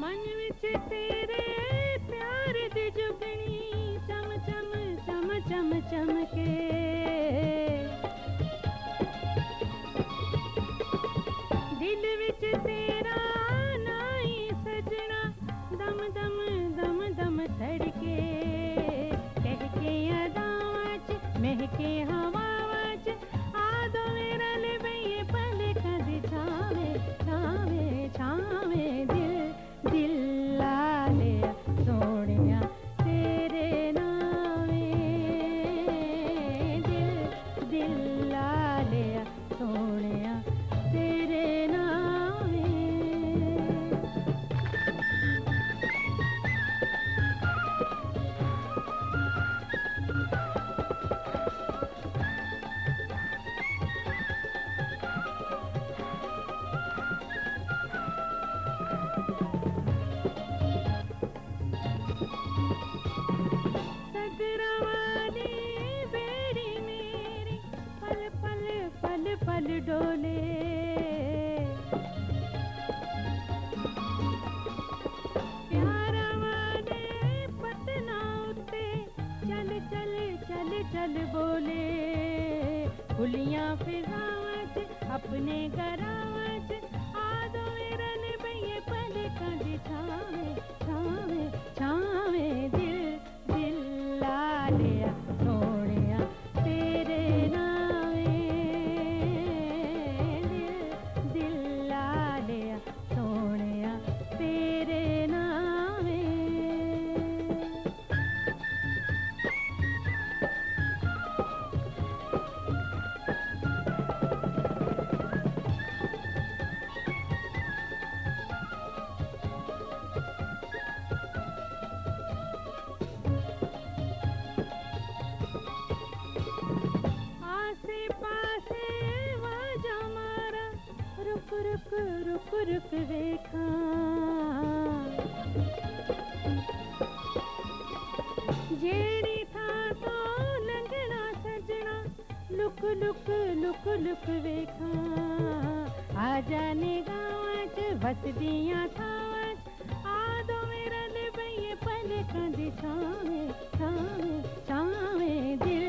[SPEAKER 4] मन विच तेरे प्यार दी जुगनी चम चम चम चम चमके दिल विच तेरा नाई सजना दम दम दम दम धड़के कहके अदावच महके हवावच आदो मेरा ले बये पल कद छावे छावे छावे दिल दिल लाले सोनिया तेरे नावे दिल दिल लाले सोनिया तेरे नावे। सदरवानी बेड़ी मेरी पल पल पल पल डोले प्यारा वाले पतना उते चल चल चल चल बोले खुलियां फिरावच अपने गरावच आदो मेरा ले बये पल कंद छावे छावे छावे दिल दिल लाले सोनिया तेरे नावे दिल दिल लाले सोनिया तेरे नावे। आसे पासे वाजा मारा रुक रुक रुक रुक देखा जेड़ी था तो लंघना सजना लुक लुक लुक लुक वेखा आ जाने गाँव च वसदियां थावच आदो मेरा ले बये पल कंद छावे छावे छावे दिल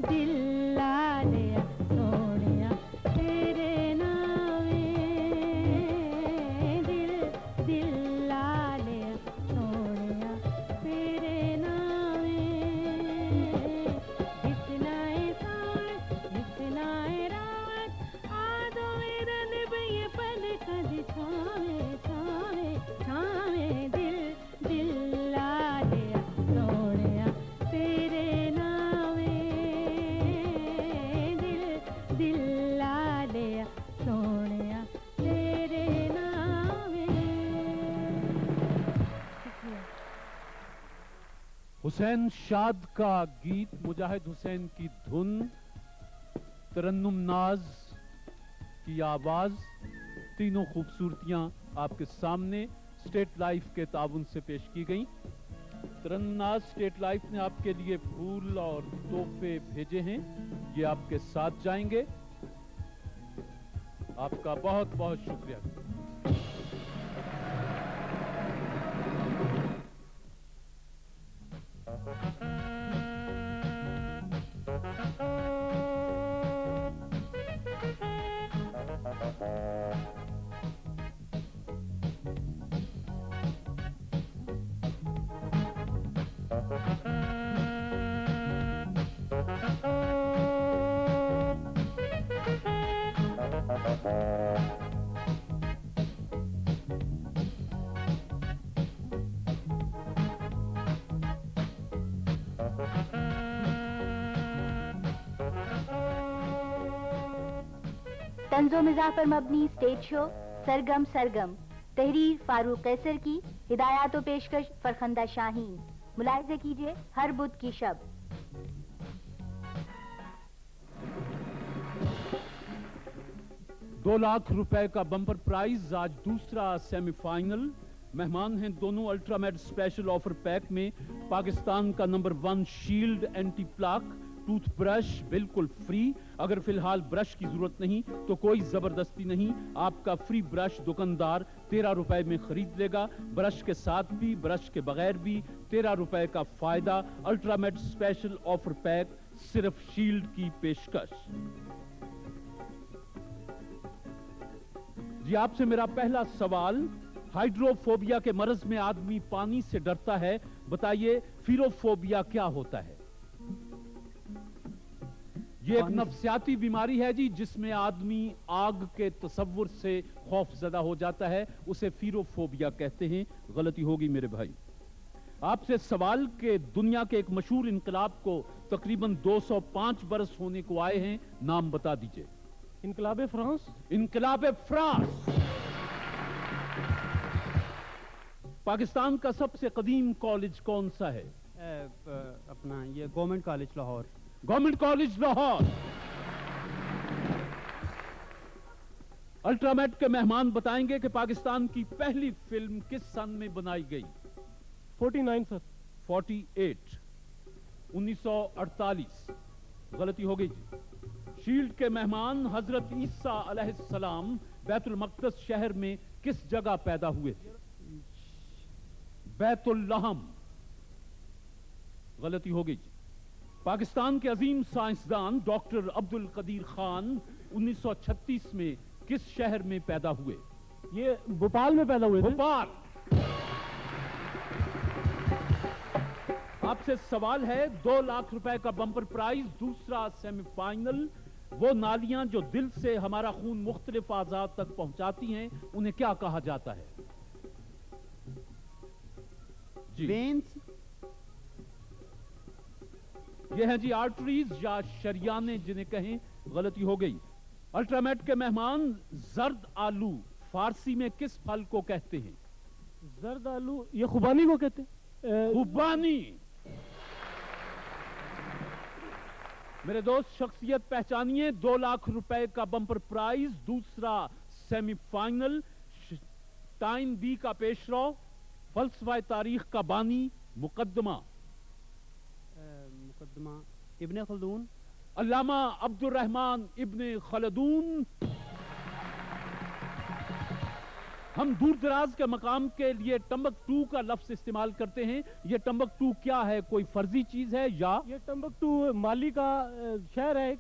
[SPEAKER 4] दिल लाले सोनिया तेरे नावे दिल दिल लाले सोनिया तेरे नावे दिसनाए सावच दिसनाए रावच आदो मेरा ले बये पल कंद छावे छावे छावे दिल दिल लाले सोनिया तेरे नावे सोनिया तेरे नाम
[SPEAKER 1] हुसैन शाद का गीत, मुजाहिद हुसैन की धुन, तरन्नुम नाज की आवाज, तीनों खूबसूरतियां आपके सामने स्टेट लाइफ के ताउन से पेश की गई। तरन्नुम नाज, स्टेट लाइफ ने आपके लिए फूल और तोहफे भेजे हैं, ये आपके साथ जाएंगे। आपका बहुत बहुत शुक्रिया।
[SPEAKER 8] तंजो मिजाह पर मबनी स्टेज शो सरगम सरगम, तहरीर फारूक कैसर की, हिदायत व पेशकश फरखंदा शाहीन। मुलाहिजा कीजिए हर बुध की शब।
[SPEAKER 1] ₹2,00,000 का बम्पर प्राइज, आज दूसरा सेमीफाइनल। मेहमान हैं दोनों अल्ट्रामेड स्पेशल ऑफर पैक में पाकिस्तान का number 1 shield anti plaque toothbrush बिल्कुल फ्री। अगर फिलहाल ब्रश की जरूरत नहीं तो कोई जबरदस्ती नहीं, आपका फ्री ब्रश दुकानदार ₹13 में खरीद लेगा। ब्रश के साथ भी, ब्रश के बगैर भी ₹13 का फायदा। अल्ट्रामेड स्पेशल ऑफर पैक, सिर्फ शील्ड की पेशकश। जी, आपसे मेरा पहला सवाल, हाइड्रोफोबिया के मर्ज में आदमी पानी से डरता है, बताइए फिरोफोबिया क्या होता है? ये एक नफ्सियाती बीमारी है जी, जिसमें आदमी आग के तसव्वुर से खौफजदा हो जाता है, उसे फिरोफोबिया कहते हैं। गलती होगी मेरे भाई। आपसे सवाल के दुनिया के एक मशहूर इनकलाब को तकरीबन 205 बरस होने को आए हैं, नाम बता दीजिए।
[SPEAKER 2] इनकलाब फ्रांस।
[SPEAKER 1] इनकलाब फ्रांस। पाकिस्तान का सबसे कदीम कॉलेज कौन सा है?
[SPEAKER 2] अपना ये government college Lahore.
[SPEAKER 1] Government college Lahore. अल्ट्रामेट के मेहमान बताएंगे कि पाकिस्तान की पहली फिल्म किस सन में बनाई गई?
[SPEAKER 2] 49 सर।
[SPEAKER 1] 48, 1948। गलती हो गई जी। शील्ड के मेहमान हजरत ईसा अलैहिस्सलाम बैतुल मक़दस शहर में किस जगह पैदा हुए थे? बैतुल लहम। गलती हो गई जी। पाकिस्तान के अजीम साइंसदान डॉक्टर अब्दुल कदीर खान 1936 में किस शहर में पैदा हुए?
[SPEAKER 2] ये भोपाल में पैदा हुए थे।
[SPEAKER 1] भोपाल। आपसे सवाल है, ₹2,00,000 का बम्पर प्राइज, दूसरा सेमीफाइनल। वो नालियां जो दिल से हमारा खून मुख्तलिफ आज़ाद तक पहुंचाती हैं, उन्हें क्या कहा जाता है? जी,
[SPEAKER 2] वेन्स।
[SPEAKER 1] ये हैं जी आर्टरीज या शरियाने जिन्हें कहें। गलती हो गई। अल्ट्रामेट के मेहमान, जर्द आलू फारसी में किस फल को कहते हैं?
[SPEAKER 2] जर्द आलू, ये खुबानी को कहते हैं।
[SPEAKER 1] खुबानी। मेरे दोस्त, शख्सियत पहचानिए। ₹2,00,000 का बम्पर प्राइज, दूसरा सेमीफाइनल। टाइम बी का पेशरो, फलसफा तारीख का बानी, मुकद्दमा।
[SPEAKER 2] मुकद्दमा इब्ने खलदून।
[SPEAKER 1] अल्लामा अब्दुल रहमान इब्ने खलदून। हम दूर दराज के मकाम के लिए टम्बकटू का लफ्ज इस्तेमाल करते हैं। ये टम्बकटू क्या है? कोई फर्जी चीज है या?
[SPEAKER 2] ये टम्बकटू माली का शहर है।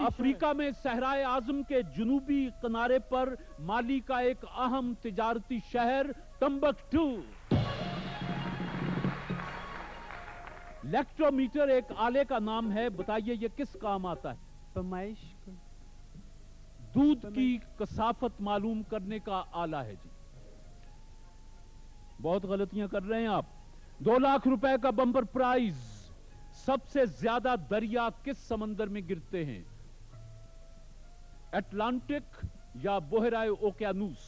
[SPEAKER 1] अफ्रीका में सहराए आजम के जुनूबी किनारे पर माली का एक अहम तिजारती शहर टम्बकटू। इलेक्ट्रोमीटर एक आले का नाम है, बताइए ये किस काम आता है?
[SPEAKER 2] पैमाइश।
[SPEAKER 1] दूध की कसाफत मालूम करने का आला है जी। बहुत गलतियां कर रहे हैं आप। ₹2,00,000 का बम्पर प्राइज। सबसे ज्यादा दरिया किस समंदर में गिरते हैं? अटलांटिक, या बोहराए ओकेानूस?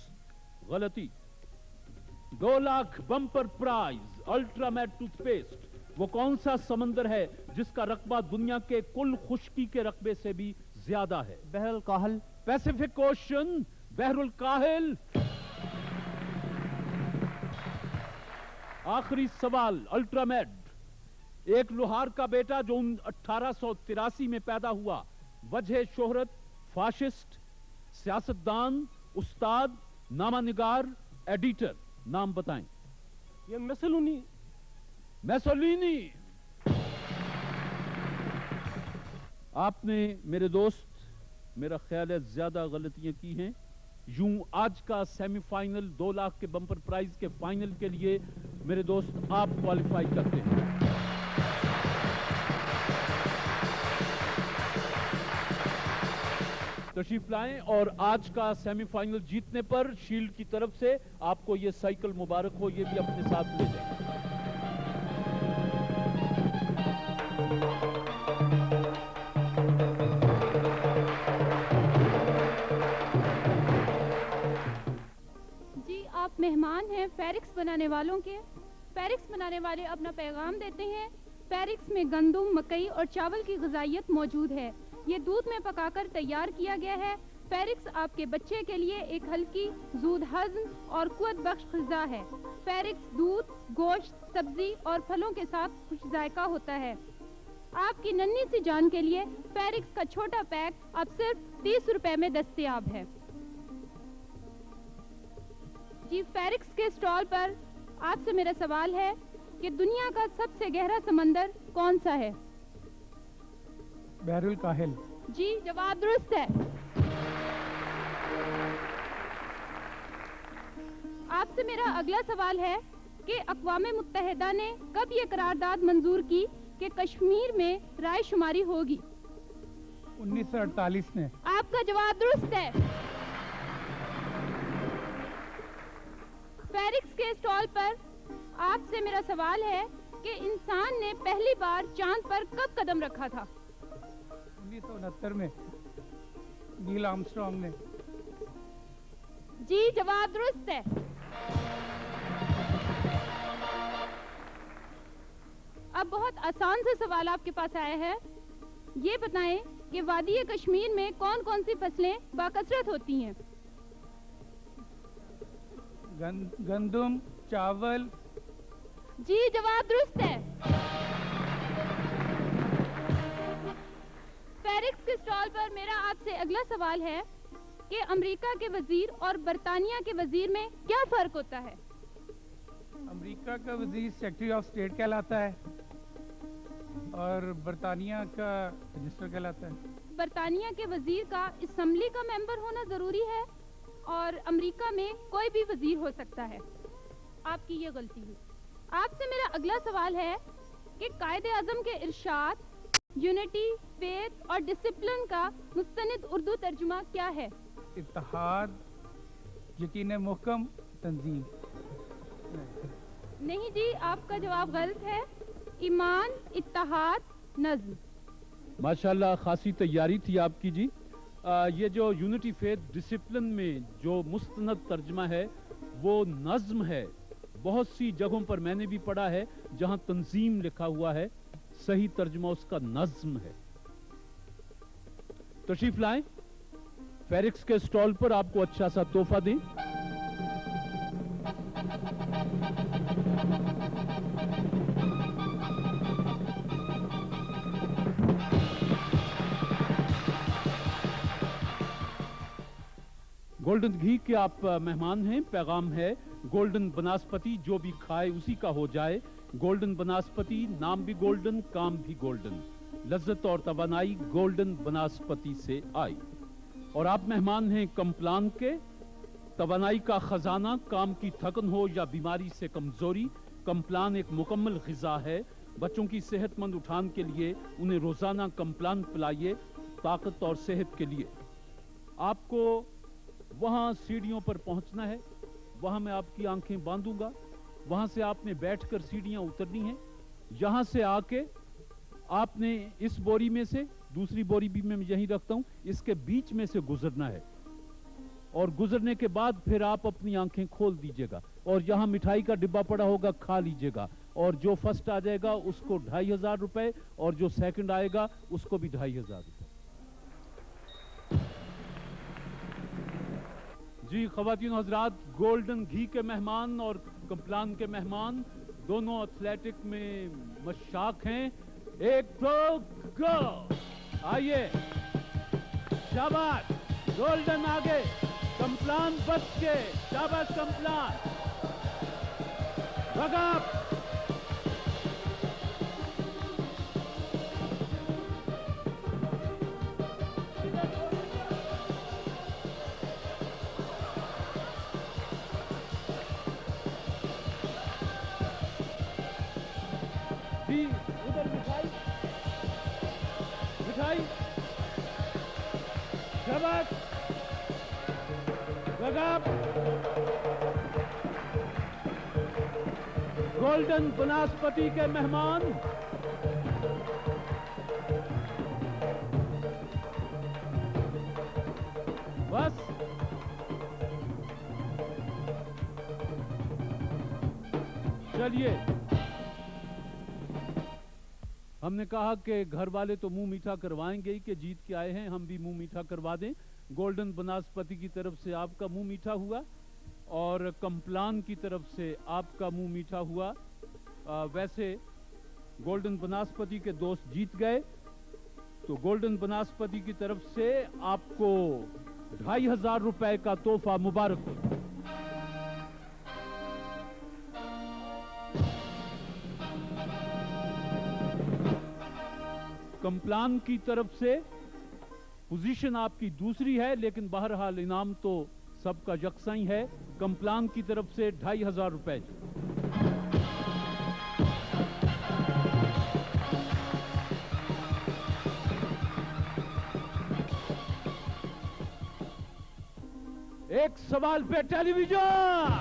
[SPEAKER 1] गलती। 2 लाख बम्पर प्राइज अल्ट्रामैट टूथपेस्ट वो कौन सा समंदर है जिसका रकबा दुनिया के कुल खुश्की के रकबे से भी ज्यादा है?
[SPEAKER 5] बहरुल काहल।
[SPEAKER 1] पैसिफिक ओशन, बहरुल काहिल। आखिरी सवाल, अल्ट्रामैड, एक लोहार का बेटा जो 1883 में पैदा हुआ, वजह शोहरत, फाशिस्ट, सियासतदान, उस्ताद, नामानिगार, एडिटर, नाम बताएं।
[SPEAKER 2] ये मेसलूनी।
[SPEAKER 1] मैसोलिनी। आपने मेरे दोस्त, मेरा ख्याल है ज्यादा गलतियां की हैं। यूं आज का सेमीफाइनल 2 लाख के बम्पर प्राइज के फाइनल के लिए मेरे दोस्त आप क्वालिफाई करते हैं। तशरीफ लाएं और आज का सेमीफाइनल जीतने पर शील्ड की तरफ से आपको ये साइकिल मुबारक हो, ये भी अपने साथ ले जाएं।
[SPEAKER 4] जी आप मेहमान हैं फेरिक्स बनाने वालों के। फेरिक्स बनाने वाले अपना पैगाम देते हैं। फेरिक्स में गंदम, मकई और चावल की ग़िज़ाइयत मौजूद है। ये दूध में पकाकर तैयार किया गया है। फेरिक्स आपके बच्चे के लिए एक हल्की, ज़ूद हज़्म और कुव्वत बख्श ग़िज़ा है। फेरिक्स दूध, गोश्त, सब्जी और फलों के साथ खुश जायका होता है। आपकी नन्ही सी जान के लिए फेरिक्स का छोटा पैक अब सिर्फ 30 रुपए में दस्तयाब है। जी फेरिक्स के स्टॉल पर आपसे मेरा सवाल है कि दुनिया का सबसे गहरा समंदर कौन सा है?
[SPEAKER 2] बहरुल काहिल।
[SPEAKER 4] जी जवाब दुरुस्त है। आपसे मेरा अगला सवाल है कि अक़वाम मुत्तहिदा ने कब ये करारदाद मंजूर की कि कश्मीर में राय शुमारी होगी?
[SPEAKER 2] 1948 में।
[SPEAKER 4] आपका जवाब दुरुस्त है। फेरिक्स के स्टॉल पर आपसे मेरा सवाल है कि इंसान ने पहली बार चांद पर कब कदम रखा था?
[SPEAKER 2] 1969 में नील आर्मस्ट्रांग ने।
[SPEAKER 4] जी जवाब दुरुस्त है। अब बहुत आसान से सवाल आपके पास आया है। ये बताएं कि वादी कश्मीर में कौन कौन सी फसलें बाकसरत होती हैं?
[SPEAKER 2] गंदम, चावल।
[SPEAKER 4] जी जवाब दुरुस्त है। फेरिक्स के स्टॉल पर मेरा आपसे अगला सवाल है कि अमेरिका के वजीर और बरतानिया के वजीर में क्या फर्क होता है?
[SPEAKER 2] अमेरिका का वजीर सेक्रेटरी ऑफ स्टेट कहलाता है और बरतानिया का रजिस्टर कहलाता है।
[SPEAKER 4] बरतानिया के वजीर का असम्बली का मेंबर होना जरूरी है और अमेरिका में कोई भी वजीर हो सकता है। आपकी ये गलती है। आपसे मेरा अगला सवाल है कि कायदे आज़म के इरशाद, यूनिटी, फेथ और डिसिप्लिन का मुस्तनिद उर्दू तर्जुमा क्या है?
[SPEAKER 2] इत्तेहाद, यकीन मुहकम, तंजीम।
[SPEAKER 4] नहीं जी, आपका जवाब गलत है। ईमान, इत्तेहाद, नज़्म।
[SPEAKER 1] माशाल्लाह खासी तैयारी थी आपकी जी। ये जो यूनिटी फेथ डिसिप्लिन में जो मुस्तनद तर्जमा है वो नज़्म है। बहुत सी जगहों पर मैंने भी पढ़ा है जहां तंजीम लिखा हुआ है, सही तर्जमा उसका नज़्म है। तशरीफ लाएं, फेरिक्स के स्टॉल पर आपको अच्छा सा तोहफा दें। गोल्डन घी के आप मेहमान हैं। पैगाम है गोल्डन बनास्पति जो भी खाए उसी का हो जाए। गोल्डन बनास्पति, नाम भी गोल्डन, काम भी गोल्डन, लज्जत और तवानाई गोल्डन बनास्पति से आई। और आप मेहमान हैं कम्प्लान के। तवानाई का खजाना, काम की थकन हो या बीमारी से कमजोरी, कम्प्लान एक मुकम्मल ग़िज़ा है। बच्चों की सेहतमंद उठान के लिए उन्हें रोजाना कम्प्लान पिलाइए, ताकत और सेहत के लिए। आपको वहां सीढ़ियों पर पहुंचना है, वहां मैं आपकी आंखें बांधूंगा, वहां से आपने बैठकर सीढ़ियां उतरनी है। यहां से आके आपने इस बोरी में से, दूसरी बोरी भी मैं यहीं रखता हूं, इसके बीच में से गुजरना है। और गुजरने के बाद फिर आप अपनी आंखें खोल दीजिएगा और यहाँ मिठाई का डिब्बा पड़ा होगा, खा लीजिएगा, और जो फर्स्ट आ जाएगा उसको 2500 रुपए और जो सेकंड आएगा उसको भी 2500 रुपए। जी खवातीन हजरात, गोल्डन घी के मेहमान और कम्प्लान के मेहमान दोनों एथलेटिक में मशाक हैं। एक दो गो, आइए, शाबाश, गोल्डन आगे, कम्प्लान बच के, शाबाश कम्प्लान, भगा। जी उधर मिठाई, मिठाई, शाबाश, भगा। गोल्डन बनास्पति के मेहमान बस। चलिए, हमने कहा कि घर वाले तो मुंह मीठा करवाएंगे ही कि जीत के आए हैं, हम भी मुंह मीठा करवा दें। गोल्डन बनास्पति की तरफ से आपका मुंह मीठा हुआ और कम्प्लान की तरफ से आपका मुंह मीठा हुआ। वैसे गोल्डन बनास्पति के दोस्त जीत गए, तो गोल्डन बनास्पति की तरफ से आपको 2500 रुपए का तोहफा मुबारक हो। कम्प्लान की तरफ से पोजीशन आपकी दूसरी है, लेकिन बहरहाल इनाम तो सबका यकसा ही है। कम्प्लान की तरफ से 2500 रुपए। एक सवाल पे television,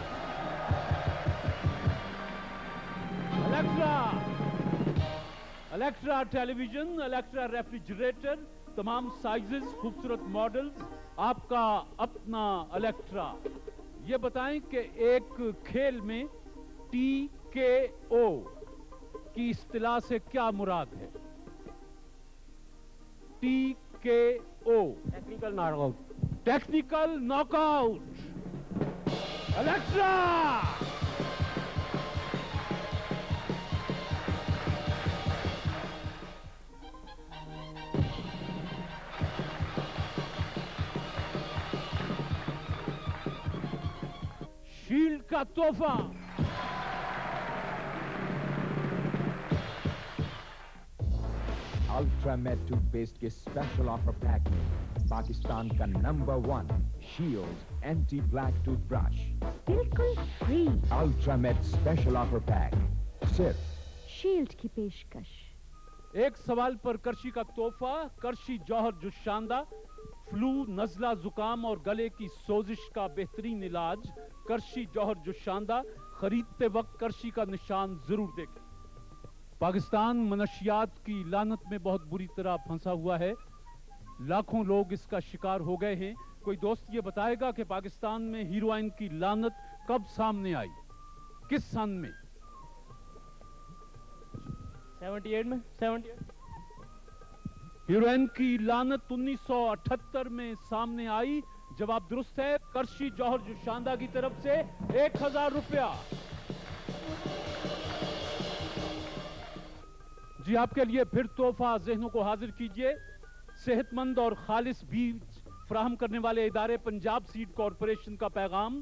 [SPEAKER 1] Electra television, Electra refrigerator, तमाम साइजेस, खूबसूरत मॉडल्स, आपका अपना इलेक्ट्रा। ये बताएं कि एक खेल में TKO की इस्तिलाह से क्या मुराद है? TKO, technical knockout. Technical knockout. Electra shield का तोहफा।
[SPEAKER 7] अल्ट्रामेट टूथपेस्ट के स्पेशल ऑफर पैक में पाकिस्तान का number 1 shield anti black toothbrush
[SPEAKER 8] बिल्कुल फ्री।
[SPEAKER 7] अल्ट्रामेट स्पेशल ऑफर पैक सिर्फ
[SPEAKER 8] शील्ड की पेशकश।
[SPEAKER 1] एक सवाल पर करशी का तोहफा, करशी जौहर जुशांदा, फ्लू, नजला, जुकाम और गले की सोजिश का बेहतरीन इलाज। करशी जौहर जुशांदा, खरीदते वक्त करशी का निशान जरूर देखें। पाकिस्तान मनशियात की लानत में बहुत बुरी तरह फंसा हुआ है, लाखों लोग इसका शिकार हो गए हैं। कोई दोस्त ये बताएगा कि पाकिस्तान में हीरोइन की लानत कब सामने आई, किस सन में?
[SPEAKER 5] 78 में। 78
[SPEAKER 1] हीरोइन की लानत 1978 में सामने आई। जवाब दुरुस्त है। करशी जौहर जुशांदा की तरफ से 1000 रुपया। जी आपके लिए फिर तोहफा जहनों को हाजिर कीजिए। सेहतमंद और खालिस बीज फराहम करने वाले इदारे पंजाब सीड कॉरपोरेशन का पैगाम,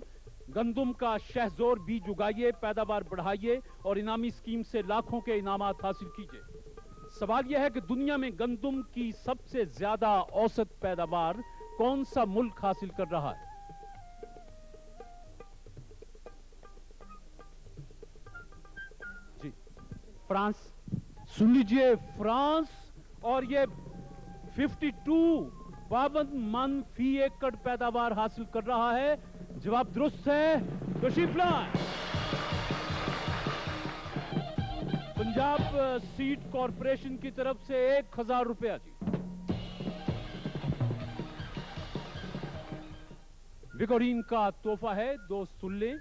[SPEAKER 1] गंदुम का शहजोर बीज उगाइए, पैदावार बढ़ाइए और इनामी स्कीम से लाखों के इनामात हासिल कीजिए। सवाल यह है कि दुनिया में गंदुम की सबसे ज्यादा औसत पैदावार कौन सा मुल्क हासिल कर रहा है? जी फ्रांस। सुन लीजिए, फ्रांस। और ये 52 मन फी एकड़ पैदावार हासिल कर रहा है। जवाब दुरुस्त है। तशरीफ लाएं। पंजाब सीड कॉरपोरेशन की तरफ से 1000 रुपया। जी विगोरीन का तोहफा है, दोस्त सुन लें।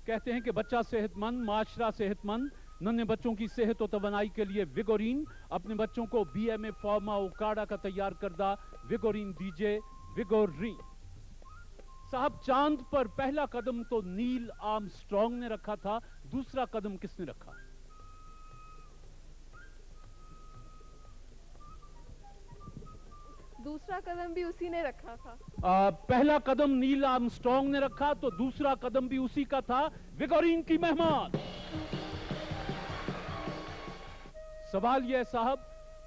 [SPEAKER 1] कहते हैं कि बच्चा सेहतमंद, माशरा सेहतमंद। नन्हे बच्चों की सेहत और तवानाई के लिए विगोरीन अपने बच्चों को BMA फार्मा ओकाडा का तैयार करदा विगोरीन दीजिए। विगोरीन साहब, चांद पर पहला कदम तो नील आर्मस्ट्रांग ने रखा था, दूसरा कदम किसने रखा?
[SPEAKER 9] दूसरा कदम भी उसी ने रखा था।
[SPEAKER 1] पहला कदम नील आर्मस्ट्रांग ने रखा तो दूसरा कदम भी उसी का था। विगोरीन की मेहमान। सवाल यह है साहब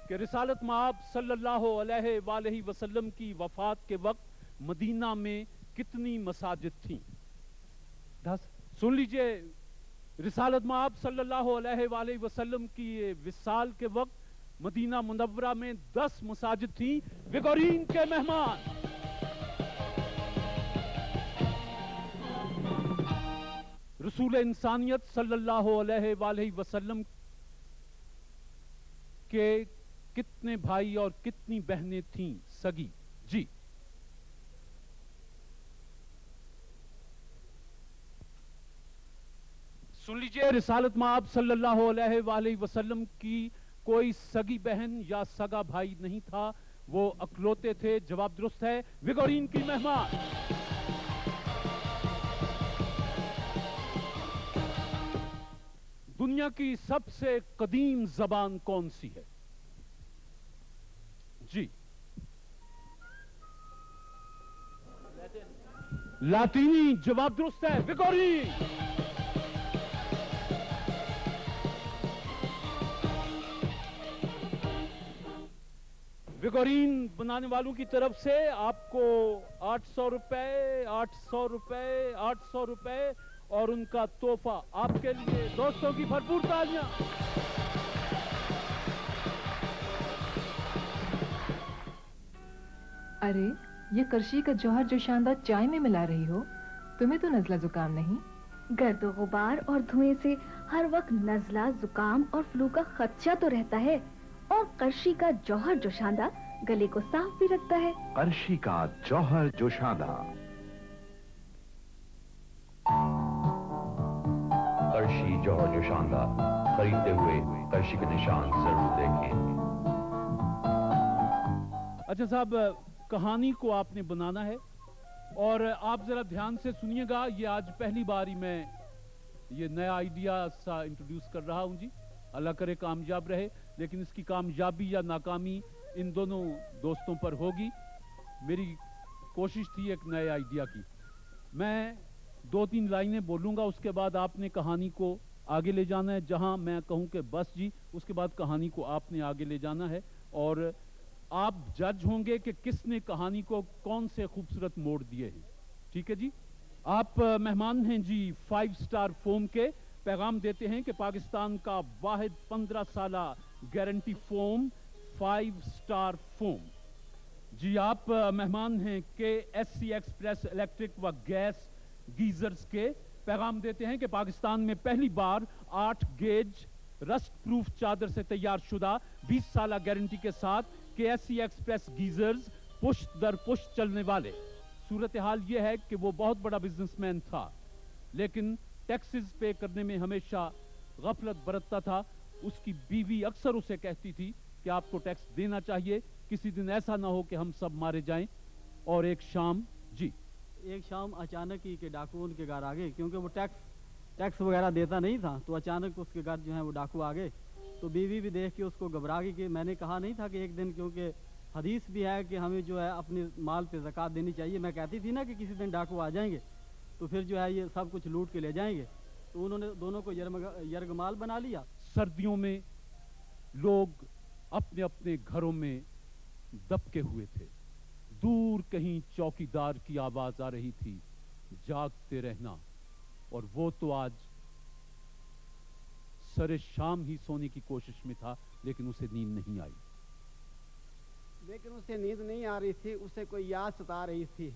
[SPEAKER 1] कि रिसालत माब सल्लल्लाहु अलैहि वसल्लम की वफात के वक्त मदीना में कितनी मसाजिद थीं? 10। सुन लीजिए, रिसालत माब सल्लल्लाहु अलैहि वसल्लम की विसाल के वक्त मदीना मुनव्वरा में 10 मसाजिद थी। विगोरीन के मेहमान। रसूल इंसानियत सल्लल्लाहु अलैहि वसल्लम के कितने भाई और कितनी बहनें थीं सगी? जी, सुन लीजिए, रिसालत माब सल्लल्लाहु अलैहि वसल्लम की कोई सगी बहन या सगा भाई नहीं था, वो अकलौते थे। जवाब दुरुस्त है। विगोरीन की मेहमान। दुनिया की सबसे कदीम जबान कौन सी है? जी, लातीनी। जवाब दुरुस्त है। विगोरीन। विगोरीन बनाने वालों की तरफ से आपको 800 रुपए, 800 रुपए, 800 रुपए और उनका तोहफा आपके लिए। दोस्तों की भरपूर तालियां।
[SPEAKER 10] अरे, ये करशी का जौहर जो शानदार चाय में मिला रही हो, तुम्हें तो नजला जुकाम नहीं?
[SPEAKER 11] गर्द गुबार और धुएं से हर वक्त नजला, जुकाम और फ्लू का खदशा तो रहता है, और करशी का जौहर जोशांदा गले को साफ भी रखता है।
[SPEAKER 12] करशी का जौहर जोशांदा। करशी जौहर जोशांदा खरीदते हुए करशी के निशान जरूर देखें।
[SPEAKER 1] अच्छा साहब, कहानी को आपने बनाना है और आप जरा ध्यान से सुनिएगा। ये आज पहली बार ही मैं ये नया आइडिया सा इंट्रोड्यूस कर रहा हूं जी। अल्लाह करे कामयाब रहे, लेकिन इसकी कामयाबी या नाकामी इन दोनों दोस्तों पर होगी। मेरी कोशिश थी एक नए आइडिया की। मैं 2-3 लाइनें बोलूंगा, उसके बाद आपने कहानी को आगे ले जाना है। जहां मैं कहूं कि बस जी, उसके बाद कहानी को आपने आगे ले जाना है और आप जज होंगे कि किसने कहानी को कौन से खूबसूरत मोड़ दिए हैं। ठीक है जी। आप मेहमान हैं जी 5 स्टार फोम के। पैगाम देते हैं कि पाकिस्तान का वाहिद 15 साला गारंटी फोम 5 स्टार फोम। जी, आप मेहमान हैं के SC एक्सप्रेस इलेक्ट्रिक व गैस गीजर्स के। पैगाम देते हैं कि पाकिस्तान में पहली बार 8 गेज रस्ट प्रूफ चादर से तैयार शुदा 20 साला गारंटी के साथ के SC एक्सप्रेस गीजर्स पुश्त दर पुश्त चलने वाले। सूरत हाल यह है कि वो बहुत बड़ा बिजनेसमैन था, लेकिन टैक्सेस पे करने में हमेशा गफलत बरतता था। उसकी बीवी अक्सर उसे कहती थी कि आपको टैक्स देना चाहिए, किसी दिन ऐसा ना हो कि हम सब मारे जाएं। और एक शाम जी,
[SPEAKER 13] एक शाम अचानक ही के डाकू उनके घर आ गए, क्योंकि वो टैक्स वगैरह देता नहीं था, तो अचानक उसके घर जो है वो डाकू आ गए। तो बीवी भी देख के उसको घबरा गई कि मैंने कहा नहीं था कि एक दिन, क्योंकि हदीस भी है कि हमें जो है अपने माल पे ज़कात देनी चाहिए। मैं कहती थी ना कि किसी दिन डाकू आ जाएंगे तो फिर जो है ये सब कुछ लूट के ले जाएंगे। तो उन्होंने दोनों को यरगमाल बना लिया।
[SPEAKER 1] सर्दियों में लोग अपने अपने घरों में दबके हुए थे। दूर कहीं चौकीदार की आवाज आ रही थी, जागते रहना। और वो तो आज सरे शाम ही सोने की कोशिश में था, लेकिन उसे नींद नहीं आई।
[SPEAKER 5] लेकिन उसे नींद नहीं आ रही थी, उसे कोई याद सता रही थी।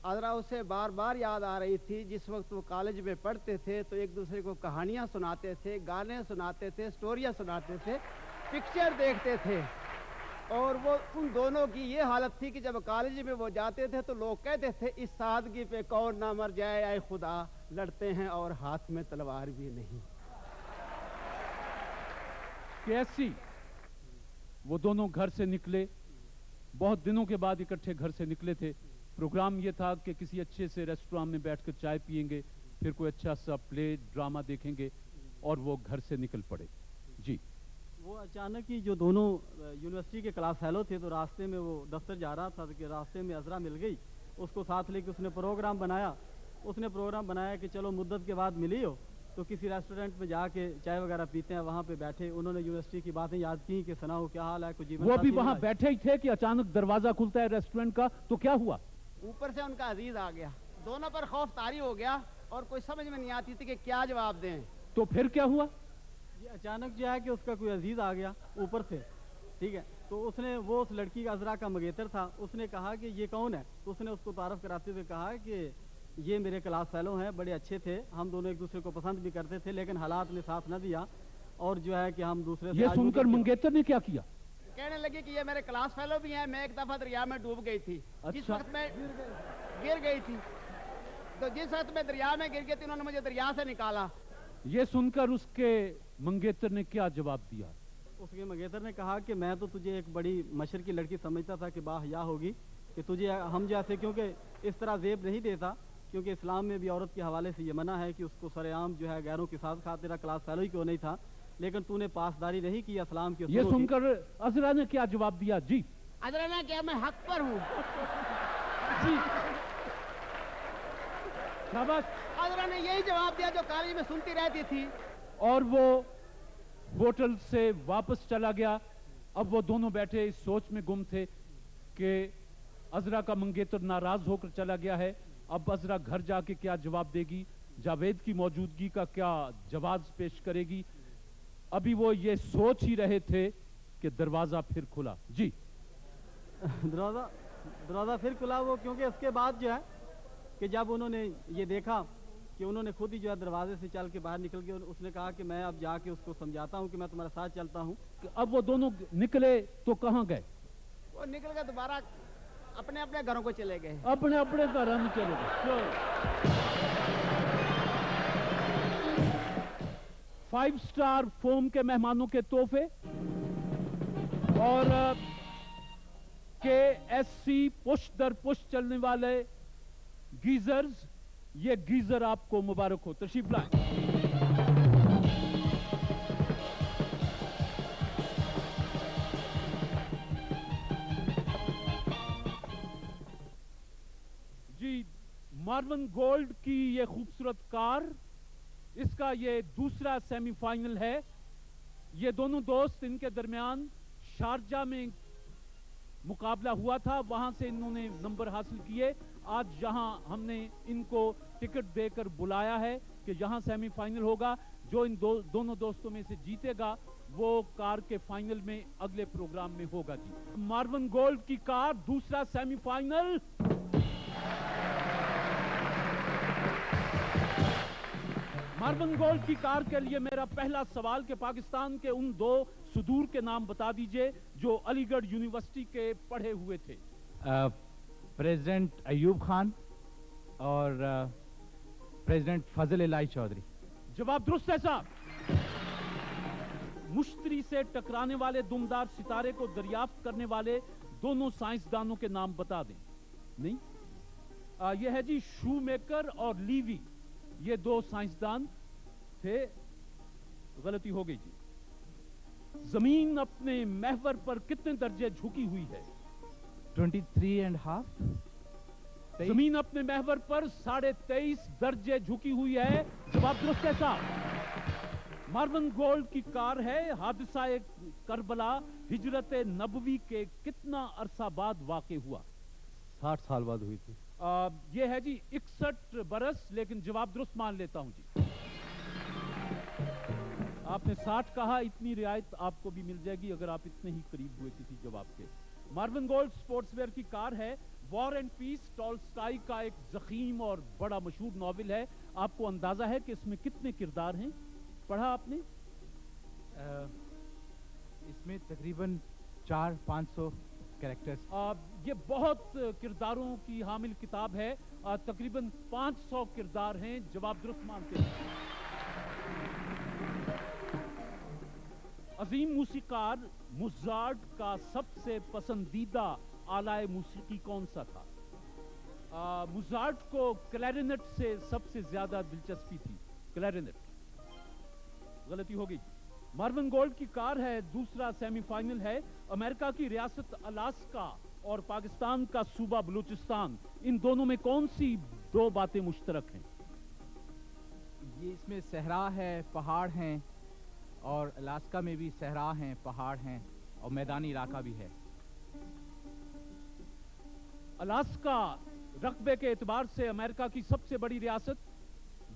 [SPEAKER 5] अजरा उसे बार बार याद आ रही थी। जिस वक्त वो कॉलेज में पढ़ते थे तो एक दूसरे को कहानियां सुनाते थे, गाने सुनाते थे, स्टोरियां सुनाते थे, पिक्चर देखते थे। اور وہ ان دونوں کی یہ حالت تھی کہ جب کالج میں وہ جاتے تھے تو لوگ کہتے تھے اس سادگی پہ کون نہ مر جائے، اے خدا لڑتے ہیں اور ہاتھ میں تلوار بھی نہیں۔
[SPEAKER 1] کیسی وہ دونوں گھر سے نکلے، بہت دنوں کے بعد اکٹھے گھر سے نکلے تھے۔ پروگرام یہ تھا کہ کسی اچھے سے ریسٹوران میں بیٹھ کر چائے پیئیں گے، پھر کوئی اچھا سا پلے ڈرامہ دیکھیں گے، اور وہ گھر سے نکل پڑے۔ جی
[SPEAKER 13] وہ اچانک ہی جو دونوں یونیورسٹی کے کلاس فیلو تھے تو راستے میں وہ دفتر جا رہا تھا کہ راستے میں عذرا مل گئی، اس کو ساتھ لے کے اس نے پروگرام بنایا کہ چلو مدت کے بعد ملی ہو تو کسی ریسٹورنٹ میں جا کے چائے وغیرہ پیتے ہیں۔ وہاں پہ بیٹھے انہوں نے یونیورسٹی کی باتیں یاد کی کہ سناؤ کیا حال ہے، کچھ جیون
[SPEAKER 1] وہ بھی
[SPEAKER 13] ساتھی
[SPEAKER 1] وہاں
[SPEAKER 13] ملا ہے؟
[SPEAKER 1] بیٹھے ہی تھے کہ اچانک دروازہ کھلتا ہے ریسٹورنٹ کا، تو کیا ہوا؟
[SPEAKER 5] اوپر سے ان کا عزیز آ گیا، دونوں پر خوف طاری ہو گیا اور کوئی سمجھ میں نہیں آتی تھی کہ کیا جواب دیں۔
[SPEAKER 1] تو پھر کیا ہوا؟
[SPEAKER 13] یہ اچانک جو ہے کہ اس کا کوئی عزیز آ گیا اوپر سے، ٹھیک ہے، تو اس لڑکی کا عذرا کا مگیتر تھا، اس نے کہا کہ یہ کون ہے، تو اس نے اس کو تعارف کراتے ہوئے کہا کہ یہ میرے کلاس فیلو ہیں، بڑے اچھے تھے، ہم دونوں ایک دوسرے کو پسند بھی کرتے تھے لیکن حالات نے ساتھ نہ دیا اور جو ہے کہ ہم دوسرے سے
[SPEAKER 1] یہ
[SPEAKER 13] آج
[SPEAKER 1] سن کر
[SPEAKER 13] مدت کے-
[SPEAKER 1] منگیتر نے کیا کیا؟
[SPEAKER 5] کہنے لگی کہ یہ میرے کلاس فیلو بھی ہیں، میں ایک دفعہ دریا میں ڈوب گئی تھی، جس
[SPEAKER 1] اچھا۔
[SPEAKER 5] وقت میں گر گئی تھی، تو جس وقت میں دریا میں گر گئی تھی انہوں نے مجھے دریا سے نکالا۔
[SPEAKER 1] یہ سن کر اس کے منگیتر نے کیا جواب دیا؟
[SPEAKER 13] اس کے مگیتر نے کہا کہ میں تو تجھے ایک بڑی مشرقی لڑکی سمجھتا تھا کہ باحیا ہوگی، کہ تجھے ہم جیسے کیونکہ اس طرح زیب نہیں دیتا، کیونکہ اسلام میں بھی عورت کے حوالے سے یہ منع ہے کہ اس کو سر عام جو ہے غیروں کے ساتھ کھا، تیرا کلاس فیلو ہی کیوں نہیں تھا، لیکن تو نے پاسداری نہیں کی اسلام کی
[SPEAKER 1] یہ
[SPEAKER 13] اصولوں
[SPEAKER 1] سن
[SPEAKER 13] کی۔
[SPEAKER 1] کر عذرا نے کیا جواب دیا؟ جی
[SPEAKER 5] عذرا نے کیا میں حق پر ہوں؟
[SPEAKER 1] جی شاباش۔
[SPEAKER 5] عذرا نے یہی جواب دیا جو کالج میں سنتی رہتی تھی۔
[SPEAKER 1] اور وہ ہوٹل سے واپس چلا گیا۔ اب وہ دونوں بیٹھے اس سوچ میں گم تھے کہ عذرا کا منگیتر ناراض ہو کر چلا گیا ہے، اب عذرا گھر جا کے کیا جواب دے گی، جاوید کی موجودگی کا کیا جواز پیش کرے گی۔ ابھی وہ یہ سوچ ہی رہے تھے کہ دروازہ پھر کھلا۔ جی
[SPEAKER 13] دروازہ پھر کھلا وہ، کیونکہ اس کے بعد جو ہے کہ جب انہوں نے یہ دیکھا کہ انہوں نے خود ہی جو ہے دروازے سے چل کے باہر نکل گئے، اس نے کہا کہ میں اب جا کے اس کو سمجھاتا ہوں کہ میں تمہارے ساتھ چلتا ہوں۔
[SPEAKER 1] اب وہ دونوں نکلے تو کہاں گئے؟
[SPEAKER 5] وہ نکل کر دوبارہ اپنے اپنے گھروں کو چلے گئے۔
[SPEAKER 1] اپنے اپنے گھر میں چلے گئے۔ 5 سٹار فوم کے مہمانوں کے تحفے اور KSC پشت در پشت چلنے والے گیزرز، یہ گیزر آپ کو مبارک ہو، تشریف لائیں۔ جی مارون گولڈ کی یہ خوبصورت کار، اس کا یہ دوسرا سیمی فائنل ہے۔ یہ دونوں دوست، ان کے درمیان شارجہ میں مقابلہ ہوا تھا، وہاں سے انہوں نے نمبر حاصل کیے۔ آج یہاں ہم نے ان کو ٹکٹ دے کر بلایا ہے کہ یہاں سیمی فائنل ہوگا، جو ان دونوں دوستوں میں سے جیتے گا وہ کار کے فائنل میں اگلے پروگرام میں ہوگا۔ جی مارون گولڈ کی کار، دوسرا سیمی فائنل۔ مارون گولڈ کی کار کے لیے میرا پہلا سوال کہ پاکستان کے ان 2 صدور کے نام بتا دیجئے جو علی گڑھ یونیورسٹی کے پڑھے ہوئے تھے۔
[SPEAKER 2] پریزیڈنٹ ایوب خان اور پریزیڈنٹ فضل الہی چودھری۔
[SPEAKER 1] جواب درست ہے صاحب۔ مشتری سے ٹکرانے والے دمدار ستارے کو دریافت کرنے والے دونوں سائنسدانوں کے نام بتا دیں۔ نہیں، یہ ہے جی شو میکر اور لیوی، یہ 2 سائنسدان تھے۔ غلطی ہو گئی جی۔ زمین اپنے محور پر کتنے درجے جھکی ہوئی ہے؟
[SPEAKER 2] 23.5۔
[SPEAKER 1] زمین اپنے محور پر 23.5 درجے جھکی ہوئی ہے۔ جواب درست ہے صاحب۔ مارون گولڈ کی کار ہے۔ حادثہ کربلا ہجرت نبوی کے کتنا عرصہ بعد واقع ہوا؟
[SPEAKER 2] 60 سال بعد ہوئی تھی۔
[SPEAKER 1] یہ ہے جی 61 برس، لیکن جواب درست مان لیتا ہوں جی۔ آپ نے 60 کہا، اتنی رعایت آپ کو بھی مل جائے گی اگر آپ اتنے ہی قریب ہوئے کسی جواب کے۔ مارون گولڈ سپورٹس ویئر کی کار ہے۔ وار اینڈ پیس ٹالسٹائی کا ایک ضخیم اور بڑا مشہور ناول ہے۔ آپ کو اندازہ ہے کہ اس میں کتنے کردار ہیں؟ پڑھا آپ نے؟
[SPEAKER 2] اس میں تقریباً 400-500 कैरेक्टर्स।
[SPEAKER 1] ये बहुत किरदारों की हामिल किताब है। तकरीबन 500 किरदार हैं। जवाब दुरुस्त मानते हैं। अजीम मूसीकार मोज़ार्ट का सबसे पसंदीदा आलाए मूसीकी कौन सा था? मोज़ार्ट को क्लैरिनेट से सबसे ज्यादा दिलचस्पी थी। क्लैरिनेट गलती हो गई। मार्विन गोल्ड की कार है। दूसरा सेमीफाइनल है। अमेरिका की रियासत अलास्का और पाकिस्तान का सूबा बलूचिस्तान, इन दोनों में कौन सी दो बातें मुश्तरक हैं?
[SPEAKER 2] ये इसमें सहरा है, पहाड़ हैं, और अलास्का में भी सहरा हैं, पहाड़ हैं, और मैदानी इलाका भी है।
[SPEAKER 1] अलास्का रकबे के एतबार से अमेरिका की सबसे बड़ी रियासत,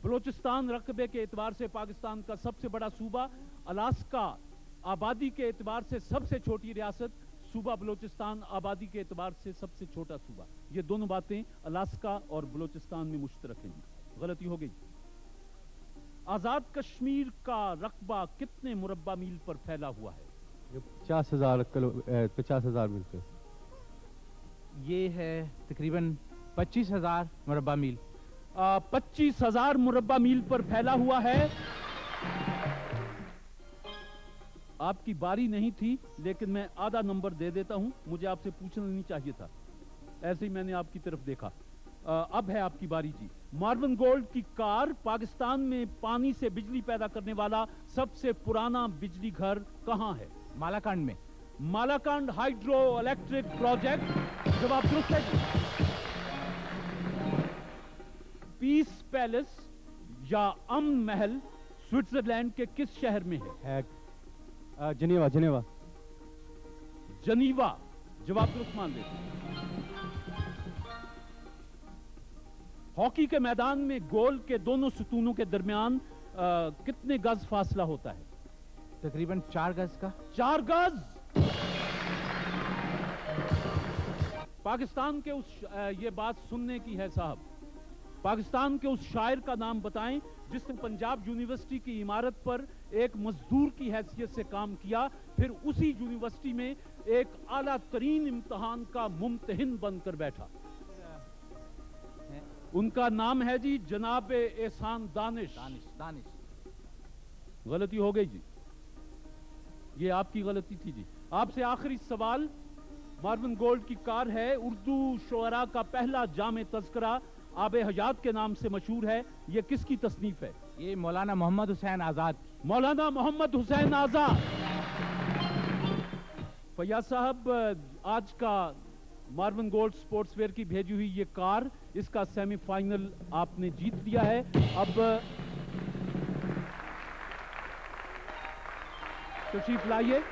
[SPEAKER 1] बलूचिस्तान रकबे के एतबार से पाकिस्तान का सबसे बड़ा सूबा, अलास्का आबादी के एतबार से सबसे छोटी रियासत, सूबा बलूचिस्तान आबादी के एतबार से सबसे छोटा सूबा। ये दोनों बातें अलास्का और बलूचिस्तान में मुश्तरक हैं। गलती हो गई। आजाद कश्मीर का रकबा कितने मुरब्बा मील पर फैला हुआ है?
[SPEAKER 2] 50,000 मील पे। ये है तकरीबन 25,000 मुरब्बा मील।
[SPEAKER 1] 25,000 मुरब्बा मील पर फैला हुआ है। आपकी बारी नहीं थी, लेकिन मैं आधा नंबर दे देता हूं। मुझे आपसे पूछना नहीं चाहिए था, ऐसे ही मैंने आपकी तरफ देखा। अब है आपकी बारी जी। मार्विन गोल्ड की कार पाकिस्तान में पानी से बिजली पैदा करने वाला सबसे पुराना बिजली घर कहां है?
[SPEAKER 2] मालाकांड में।
[SPEAKER 1] मालाकांड हाइड्रो इलेक्ट्रिक प्रोजेक्ट। जवाब दुरुस्त है जी। पीस पैलेस या अमन महल स्विट्जरलैंड के किस शहर में है?
[SPEAKER 2] जनेवा।
[SPEAKER 1] जनीवा। जवाब दुरुस्त मान लेते। हॉकी के मैदान में गोल के दोनों सतूनों के दरमियान कितने गज फासला होता है?
[SPEAKER 2] तकरीबन 4 गज का।
[SPEAKER 1] 4 गज। पाकिस्तान के उस ये बात सुनने की है साहब, पाकिस्तान के उस शायर का नाम बताएं जिसने पंजाब यूनिवर्सिटी की इमारत पर एक मजदूर की हैसियत से काम किया, फिर उसी यूनिवर्सिटी में एक आला तरीन इम्तिहान का मुम्तहिन बनकर बैठा। उनका नाम है जी जनाब एहसान दानिश। गलती हो गई जी, ये आपकी गलती थी जी। आपसे आखिरी सवाल। मार्विन गोल्ड की कार है। उर्दू शुअरा का पहला जामे तज़किरा आबे हयात के नाम से मशहूर है। ये किसकी तसनीफ है?
[SPEAKER 2] ये मौलाना मोहम्मद हुसैन आजाद।
[SPEAKER 1] मौलाना मोहम्मद हुसैन आजाद। फैयाज साहब, आज का मार्विन गोल्ड स्पोर्ट्सवेयर की भेजी हुई ये कार, इसका सेमीफाइनल आपने जीत लिया है। अब तशरीफ लाइए।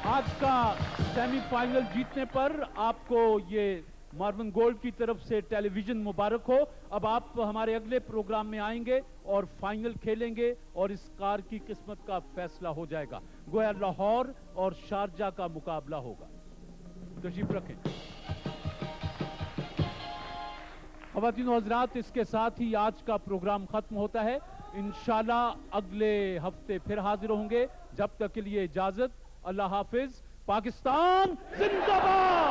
[SPEAKER 1] आज का सेमीफाइनल जीतने पर आपको ये मार्विन गोल्ड की तरफ से टेलीविजन मुबारक हो। अब आप हमारे अगले प्रोग्राम में आएंगे और फाइनल खेलेंगे और इस कार की किस्मत का फैसला हो जाएगा। गोया लाहौर और शारजा का मुकाबला होगा। तशरीफ रखें। ख़वातीन और हज़रात, इसके साथ ही आज का प्रोग्राम खत्म होता है। इंशाल्लाह अगले हफ्ते फिर हाजिर होंगे। जब तक के लिए इजाजत। अल्लाह हाफिज। पाकिस्तान जिंदाबाद।